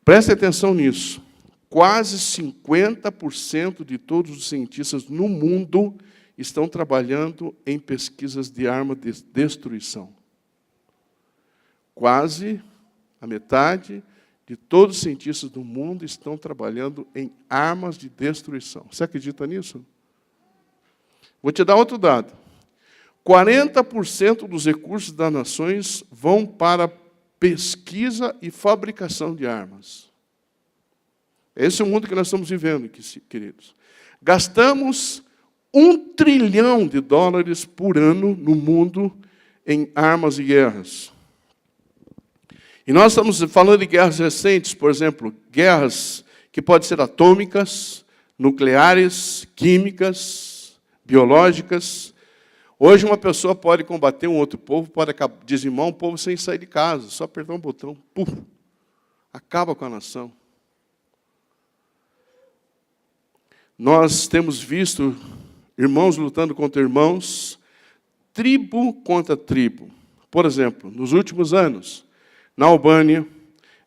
preste atenção nisso, quase 50% de todos os cientistas no mundo estão trabalhando em pesquisas de arma de destruição. Quase a metade de todos os cientistas do mundo estão trabalhando em armas de destruição. Você acredita nisso? Vou te dar outro dado. 40% dos recursos das nações vão para pesquisa e fabricação de armas. Esse é o mundo que nós estamos vivendo, queridos. Gastamos $1 trilhão por ano no mundo em armas e guerras. E nós estamos falando de guerras recentes, por exemplo, guerras que podem ser atômicas, nucleares, químicas, biológicas. Hoje uma pessoa pode combater um outro povo, pode dizimar um povo sem sair de casa, só apertar um botão, puf, acaba com a nação. Nós temos visto irmãos lutando contra irmãos, tribo contra tribo. Por exemplo, nos últimos anos, na Albânia,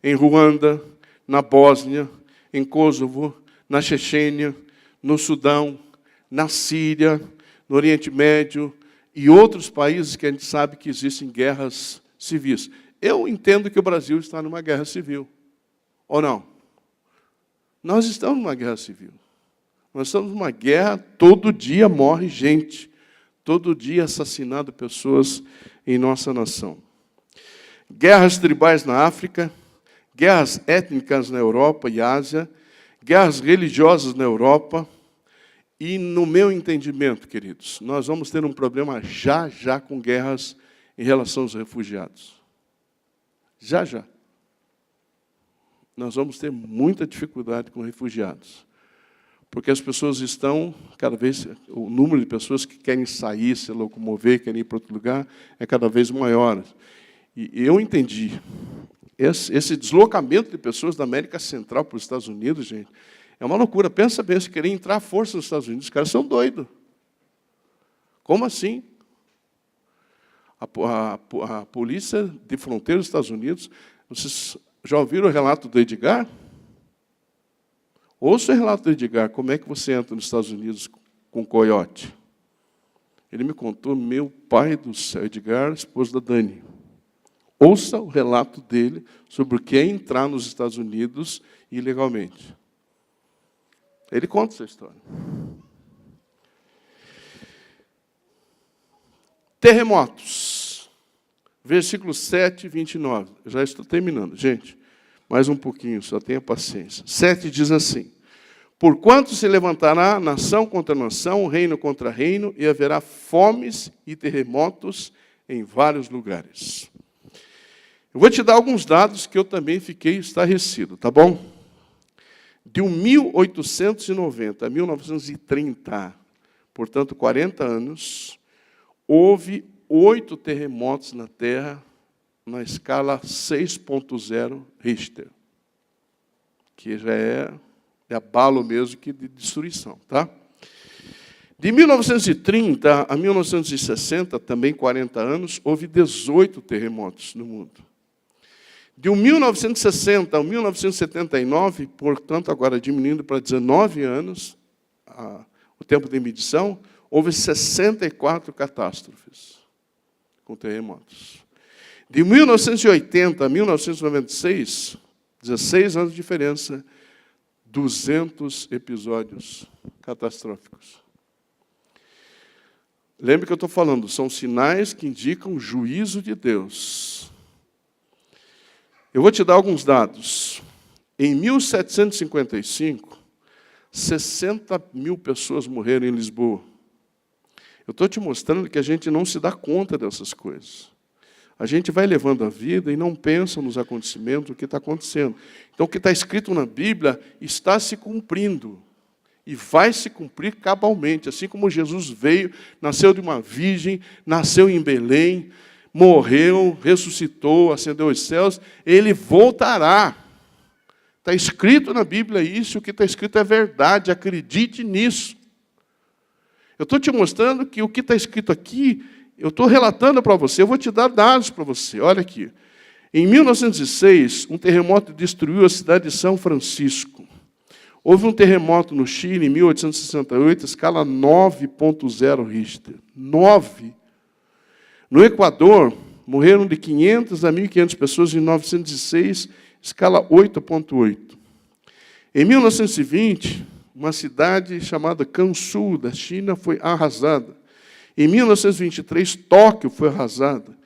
em Ruanda, na Bósnia, em Kosovo, na Chechênia, no Sudão, na Síria, no Oriente Médio e outros países que a gente sabe que existem guerras civis. Eu entendo que o Brasil está numa guerra civil, ou não? Nós estamos numa guerra civil. Nós estamos numa guerra, todo dia morre gente, todo dia assassinado pessoas em nossa nação. Guerras tribais na África, guerras étnicas na Europa e Ásia, guerras religiosas na Europa. E, no meu entendimento, queridos, nós vamos ter um problema já com guerras em relação aos refugiados. Já. Nós vamos ter muita dificuldade com refugiados. Porque as pessoas estão, cada vez, o número de pessoas que querem sair, se locomover, querem ir para outro lugar, é cada vez maior. E eu entendi. Esse deslocamento de pessoas da América Central para os Estados Unidos, gente, é uma loucura. Pensa bem, se querem entrar à força nos Estados Unidos, os caras são doidos. Como assim? A polícia de fronteira dos Estados Unidos, vocês já ouviram o relato do Edgar? Ouça o relato do Edgar, como é que você entra nos Estados Unidos com coiote. Ele me contou, meu pai do céu, Edgar, esposo da Dani. Ouça o relato dele sobre o que é entrar nos Estados Unidos ilegalmente. Ele conta essa história. Terremotos. Versículo 7, 29. Eu já estou terminando, gente. Mais um pouquinho, só tenha paciência. 7 diz assim: porquanto se levantará nação contra nação, reino contra reino, e haverá fomes e terremotos em vários lugares. Eu vou te dar alguns dados que eu também fiquei estarrecido, tá bom? De 1890 a 1930, portanto, 40 anos, houve 8 terremotos na Terra na escala 6.0 Richter, que já é abalo mesmo que de destruição, tá? De 1930 a 1960, também 40 anos, houve 18 terremotos no mundo. De 1960 a 1979, portanto, agora diminuindo para 19 anos, o tempo de medição, houve 64 catástrofes com terremotos. De 1980 a 1996, 16 anos de diferença, 200 episódios catastróficos. Lembre que eu estou falando, são sinais que indicam o juízo de Deus. Eu vou te dar alguns dados. Em 1755, 60 mil pessoas morreram em Lisboa. Eu estou te mostrando que a gente não se dá conta dessas coisas. A gente vai levando a vida e não pensa nos acontecimentos, o que está acontecendo. Então, o que está escrito na Bíblia está se cumprindo. E vai se cumprir cabalmente. Assim como Jesus veio, nasceu de uma virgem, nasceu em Belém, morreu, ressuscitou, ascendeu aos céus, ele voltará. Está escrito na Bíblia isso, o que está escrito é verdade, acredite nisso. Eu estou te mostrando que o que está escrito aqui, eu estou relatando para você, eu vou te dar dados para você. Olha aqui. Em 1906, um terremoto destruiu a cidade de São Francisco. Houve um terremoto no Chile, em 1868, escala 9.0 Richter. 9. No Equador, morreram de 500 a 1.500 pessoas em 1906, escala 8.8. Em 1920, uma cidade chamada Gansu, da China, foi arrasada. Em 1923, Tóquio foi arrasada.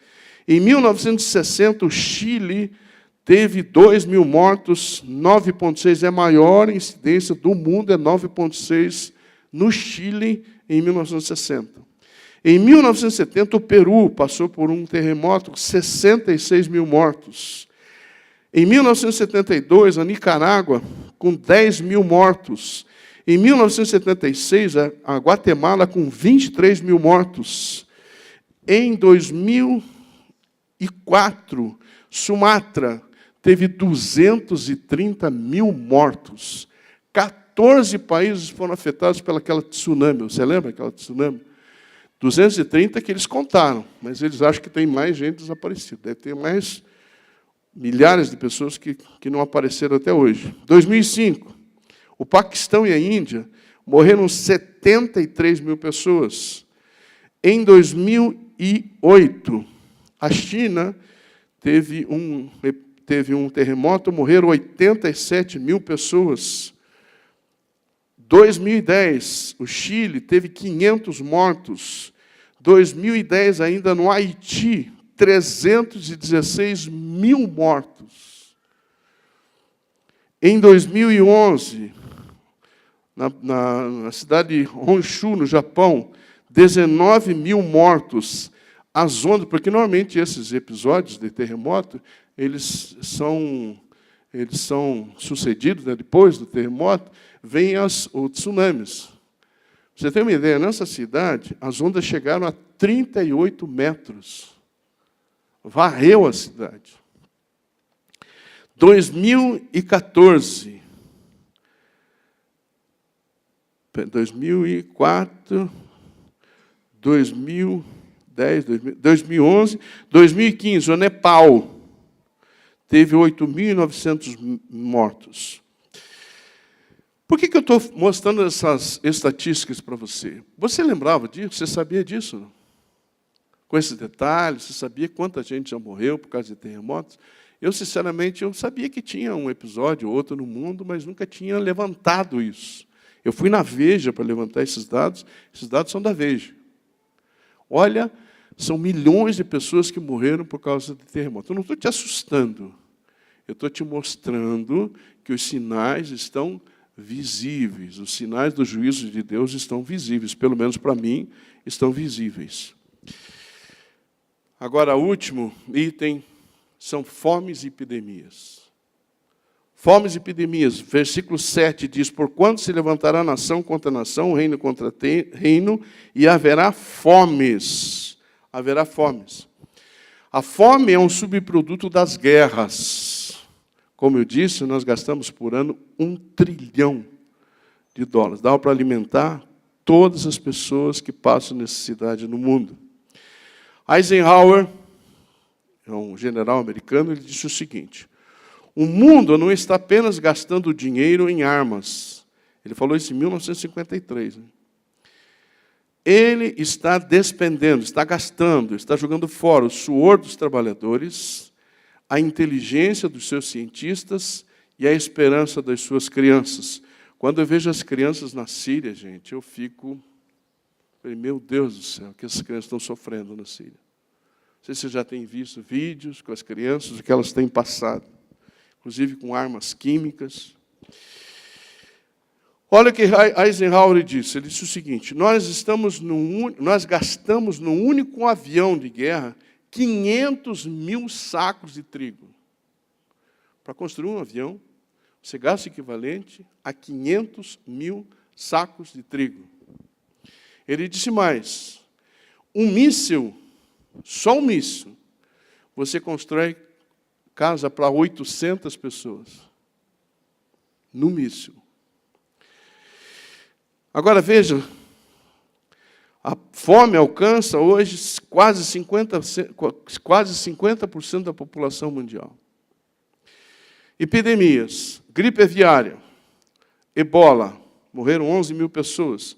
Em 1960, o Chile teve 2.000 mortos, 9.6 é a maior incidência do mundo, é 9.6 no Chile, em 1960. Em 1970, o Peru passou por um terremoto com 66 mil mortos. Em 1972, a Nicarágua, com 10 mil mortos. Em 1976, a Guatemala, com 23 mil mortos. Em 2004, Sumatra teve 230 mil mortos. 14 países foram afetados pelaquela tsunami. Você lembra aquela tsunami? 230 que eles contaram, mas eles acham que tem mais gente desaparecida. Deve ter mais milhares de pessoas que não apareceram até hoje. 2005, o Paquistão e a Índia morreram 73 mil pessoas. Em 2008, a China teve um terremoto, morreram 87 mil pessoas. 2010, o Chile teve 500 mortos. 2010, ainda no Haiti, 316 mil mortos. Em 2011, na cidade de Honshu, no Japão, 19 mil mortos. As ondas, porque normalmente esses episódios de terremoto, eles são sucedidos, né, depois do terremoto, vêm os tsunamis. Você tem uma ideia, nessa cidade, as ondas chegaram a 38 metros. Varreu a cidade. 2014. 2004, 2010, 2011, 2015, o Nepal teve 8.900 mortos. Por que eu estou mostrando essas estatísticas para você? Você lembrava disso? Você sabia disso? Não? Com esses detalhes, você sabia quanta gente já morreu por causa de terremotos? Eu, sinceramente, eu sabia que tinha um episódio ou outro no mundo, mas nunca tinha levantado isso. Eu fui na Veja para levantar esses dados são da Veja. Olha, São milhões de pessoas que morreram por causa de terremoto. Eu não estou te assustando. Eu estou te mostrando que os sinais estão visíveis. Os sinais do juízo de Deus estão visíveis. Pelo menos para mim, estão visíveis. Agora, o último item são fomes e epidemias. Fomes e epidemias. Versículo 7 diz: porquanto se levantará nação contra nação, reino contra reino, e haverá fomes. Haverá fomes. A fome é um subproduto das guerras. Como eu disse, nós gastamos por ano $1 trilhão. Dá para alimentar todas as pessoas que passam necessidade no mundo. Eisenhower, é um general americano, ele disse o seguinte: o mundo não está apenas gastando dinheiro em armas. Ele falou isso em 1953. Né? Ele está despendendo, está gastando, está jogando fora o suor dos trabalhadores, a inteligência dos seus cientistas e a esperança das suas crianças. Quando eu vejo as crianças na Síria, gente, eu fico... meu Deus do céu, que essas crianças estão sofrendo na Síria. Não sei se você já tem visto vídeos com as crianças, o que elas têm passado, inclusive com armas químicas. Olha o que Eisenhower disse. Ele disse o seguinte: nós gastamos no único avião de guerra 500 mil sacos de trigo. Para construir um avião, você gasta o equivalente a 500 mil sacos de trigo. Ele disse mais: um míssil, só um míssil, você constrói casa para 800 pessoas. No míssil. Agora veja, a fome alcança hoje quase 50% da população mundial. Epidemias, gripe aviária, ebola, morreram 11 mil pessoas.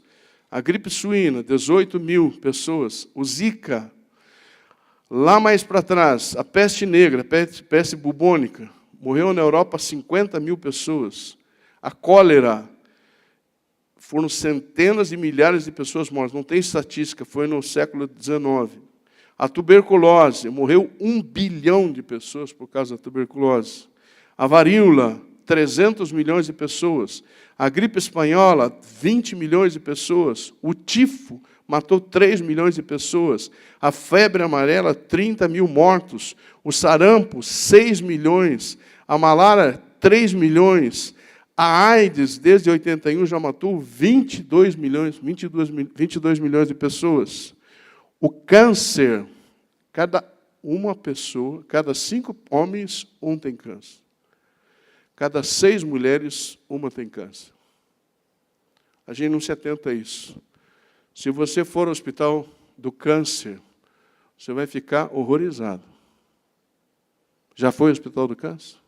A gripe suína, 18 mil pessoas. O Zika, lá mais para trás, a peste negra, a peste bubônica, morreu na Europa 50 mil pessoas. A cólera, foram centenas de milhares de pessoas mortas. Não tem estatística, foi no século XIX. A tuberculose, morreu 1 bilhão de pessoas por causa da tuberculose. A varíola, 300 milhões de pessoas. A gripe espanhola, 20 milhões de pessoas. O tifo matou 3 milhões de pessoas. A febre amarela, 30 mil mortos. O sarampo, 6 milhões. A malária, 3 milhões. A AIDS, desde 81, já matou 22 milhões de pessoas. O câncer, cada 5 homens, 1 tem câncer. Cada 6 mulheres, 1 tem câncer. A gente não se atenta a isso. Se você for ao hospital do câncer, você vai ficar horrorizado. Já foi ao hospital do câncer?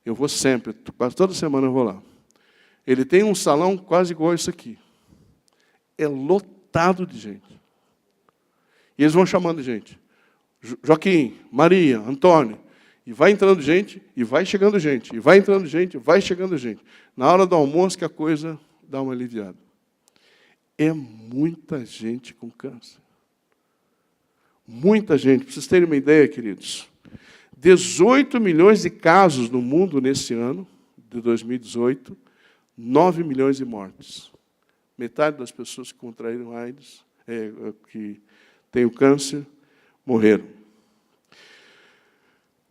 Eu vou sempre, quase toda semana eu vou lá. Ele tem um salão quase igual a isso aqui. É lotado de gente. E eles vão chamando gente. Joaquim, Maria, Antônio. E vai entrando gente, e vai chegando gente. E vai entrando gente, e vai chegando gente. Na hora do almoço que a coisa dá uma aliviada. É muita gente com câncer. Muita gente. Para vocês terem uma ideia, queridos, 18 milhões de casos no mundo nesse ano, de 2018, 9 milhões de mortes. Metade das pessoas que contraíram AIDS, que têm o câncer, morreram.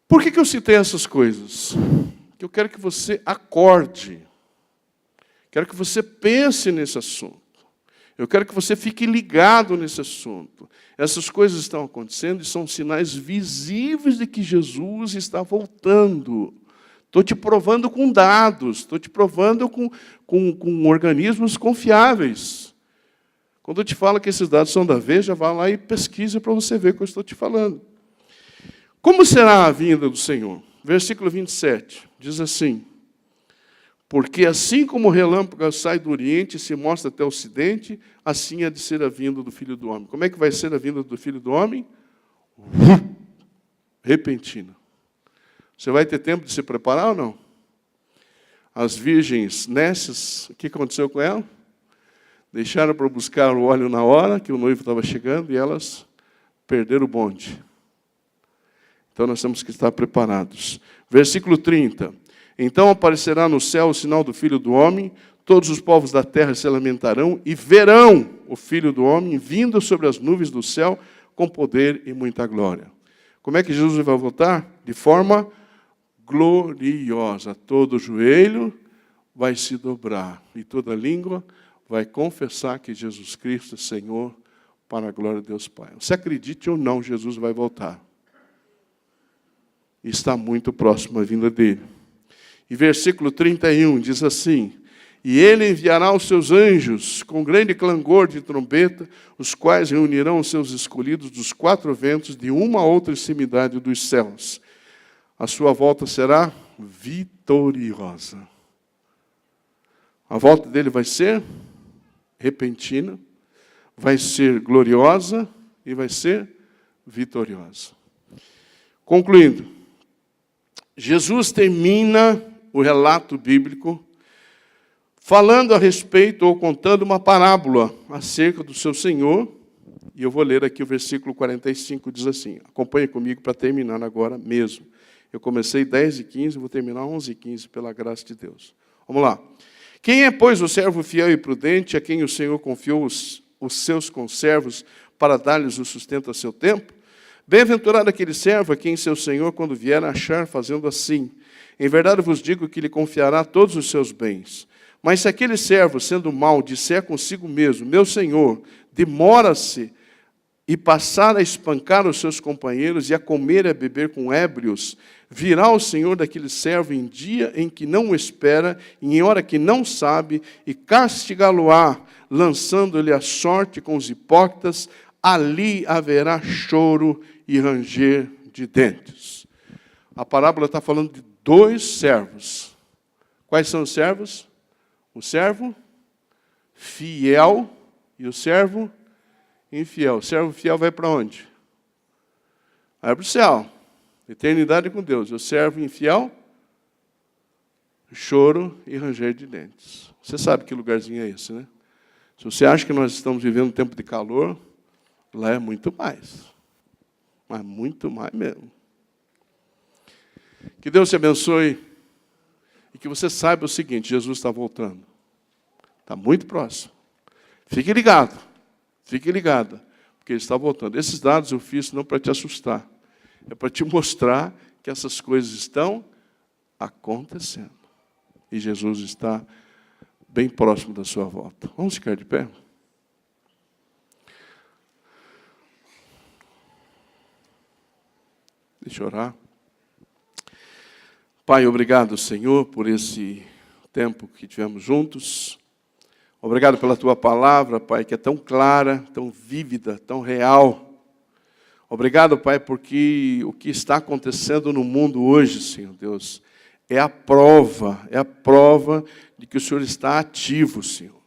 Por que eu citei essas coisas? Porque eu quero que você acorde. Quero que você pense nesse assunto. Eu quero que você fique ligado nesse assunto. Essas coisas estão acontecendo e são sinais visíveis de que Jesus está voltando. Estou te provando com dados, estou te provando com organismos confiáveis. Quando eu te falo que esses dados são da Veja, vá lá e pesquisa para você ver o que eu estou te falando. Como será a vinda do Senhor? Versículo 27, diz assim: porque assim como o relâmpago sai do Oriente e se mostra até o Ocidente, assim há de ser a vinda do Filho do Homem. Como é que vai ser a vinda do Filho do Homem? Repentina. Você vai ter tempo de se preparar ou não? As virgens nécias, o que aconteceu com ela? Deixaram para buscar o óleo na hora que o noivo estava chegando e elas perderam o bonde. Então nós temos que estar preparados. Versículo 30. Então aparecerá no céu o sinal do Filho do Homem, todos os povos da terra se lamentarão e verão o Filho do Homem vindo sobre as nuvens do céu com poder e muita glória. Como é que Jesus vai voltar? De forma gloriosa. Todo joelho vai se dobrar e toda língua vai confessar que Jesus Cristo é Senhor, para a glória de Deus Pai. Se acredite ou não, Jesus vai voltar. E está muito próximo a vinda dele. E versículo 31 diz assim: e ele enviará os seus anjos com grande clangor de trombeta, os quais reunirão os seus escolhidos dos 4 ventos de uma a outra extremidade dos céus. A sua volta será vitoriosa. A volta dele vai ser repentina, vai ser gloriosa e vai ser vitoriosa. Concluindo, Jesus termina o relato bíblico falando a respeito ou contando uma parábola acerca do seu Senhor. E eu vou ler aqui o versículo 45, diz assim, acompanhe comigo para terminar agora mesmo. Eu comecei 10:15, vou terminar 11:15, pela graça de Deus. Vamos lá. Quem é, pois, o servo fiel e prudente, a quem o Senhor confiou os seus conservos para dar-lhes o sustento a seu tempo? Bem-aventurado aquele servo a quem seu Senhor, quando vier, achar fazendo assim. Em verdade vos digo que lhe confiará todos os seus bens. Mas se aquele servo, sendo mau, disser consigo mesmo, meu Senhor, demora-se, e passar a espancar os seus companheiros e a comer e a beber com ébrios, virá o Senhor daquele servo em dia em que não o espera, e em hora que não sabe, e castigá-lo-á, lançando-lhe a sorte com os hipócritas, ali haverá choro e ranger de dentes. A parábola está falando de 2 servos. Quais são os servos? O servo fiel e o servo infiel. O servo fiel vai para onde? Vai para o céu. Eternidade com Deus. O servo infiel, choro e ranger de dentes. Você sabe que lugarzinho é esse, né? Se você acha que nós estamos vivendo um tempo de calor, lá é muito mais. Mas muito mais mesmo. Que Deus te abençoe e que você saiba o seguinte, Jesus está voltando. Está muito próximo. Fique ligado. Fique ligada, porque Ele está voltando. Esses dados eu fiz não para te assustar. É para te mostrar que essas coisas estão acontecendo. E Jesus está bem próximo da sua volta. Vamos ficar de pé? Deixa eu orar. Pai, obrigado, Senhor, por esse tempo que tivemos juntos. Obrigado pela Tua palavra, Pai, que é tão clara, tão vívida, tão real. Obrigado, Pai, porque o que está acontecendo no mundo hoje, Senhor Deus, é a prova de que o Senhor está ativo, Senhor.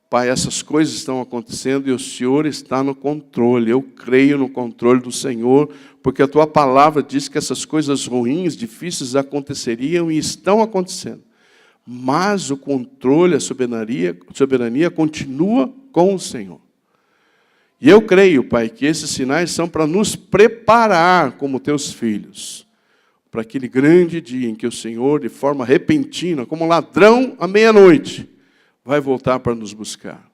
Pai, essas coisas estão acontecendo e o Senhor está no controle. Eu creio no controle do Senhor, porque a Tua palavra diz que essas coisas ruins, difíceis aconteceriam e estão acontecendo. Mas o controle, a soberania continua com o Senhor. E eu creio, Pai, que esses sinais são para nos preparar como Teus filhos, para aquele grande dia em que o Senhor, de forma repentina, como ladrão à meia-noite, vai voltar para nos buscar.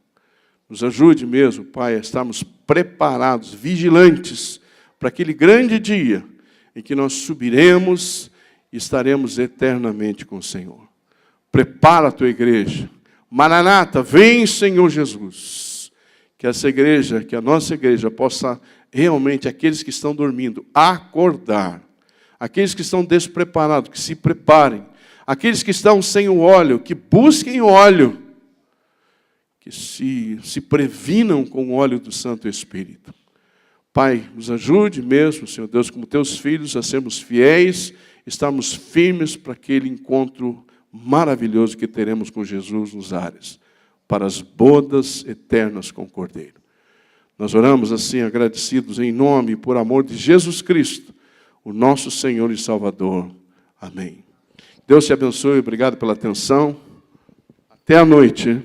Nos ajude mesmo, Pai, a estarmos preparados, vigilantes, para aquele grande dia em que nós subiremos e estaremos eternamente com o Senhor. Prepara a Tua igreja. Maranata, vem, Senhor Jesus. Que essa igreja, que a nossa igreja possa realmente, aqueles que estão dormindo, acordar. Aqueles que estão despreparados, que se preparem. Aqueles que estão sem o óleo, que busquem o óleo. Que se previnam com o óleo do Santo Espírito. Pai, nos ajude mesmo, Senhor Deus, como Teus filhos, a sermos fiéis, estarmos firmes para aquele encontro maravilhoso que teremos com Jesus nos ares, para as bodas eternas com o Cordeiro. Nós oramos assim, agradecidos em nome e por amor de Jesus Cristo, o nosso Senhor e Salvador. Amém. Deus te abençoe, obrigado pela atenção. Até a noite.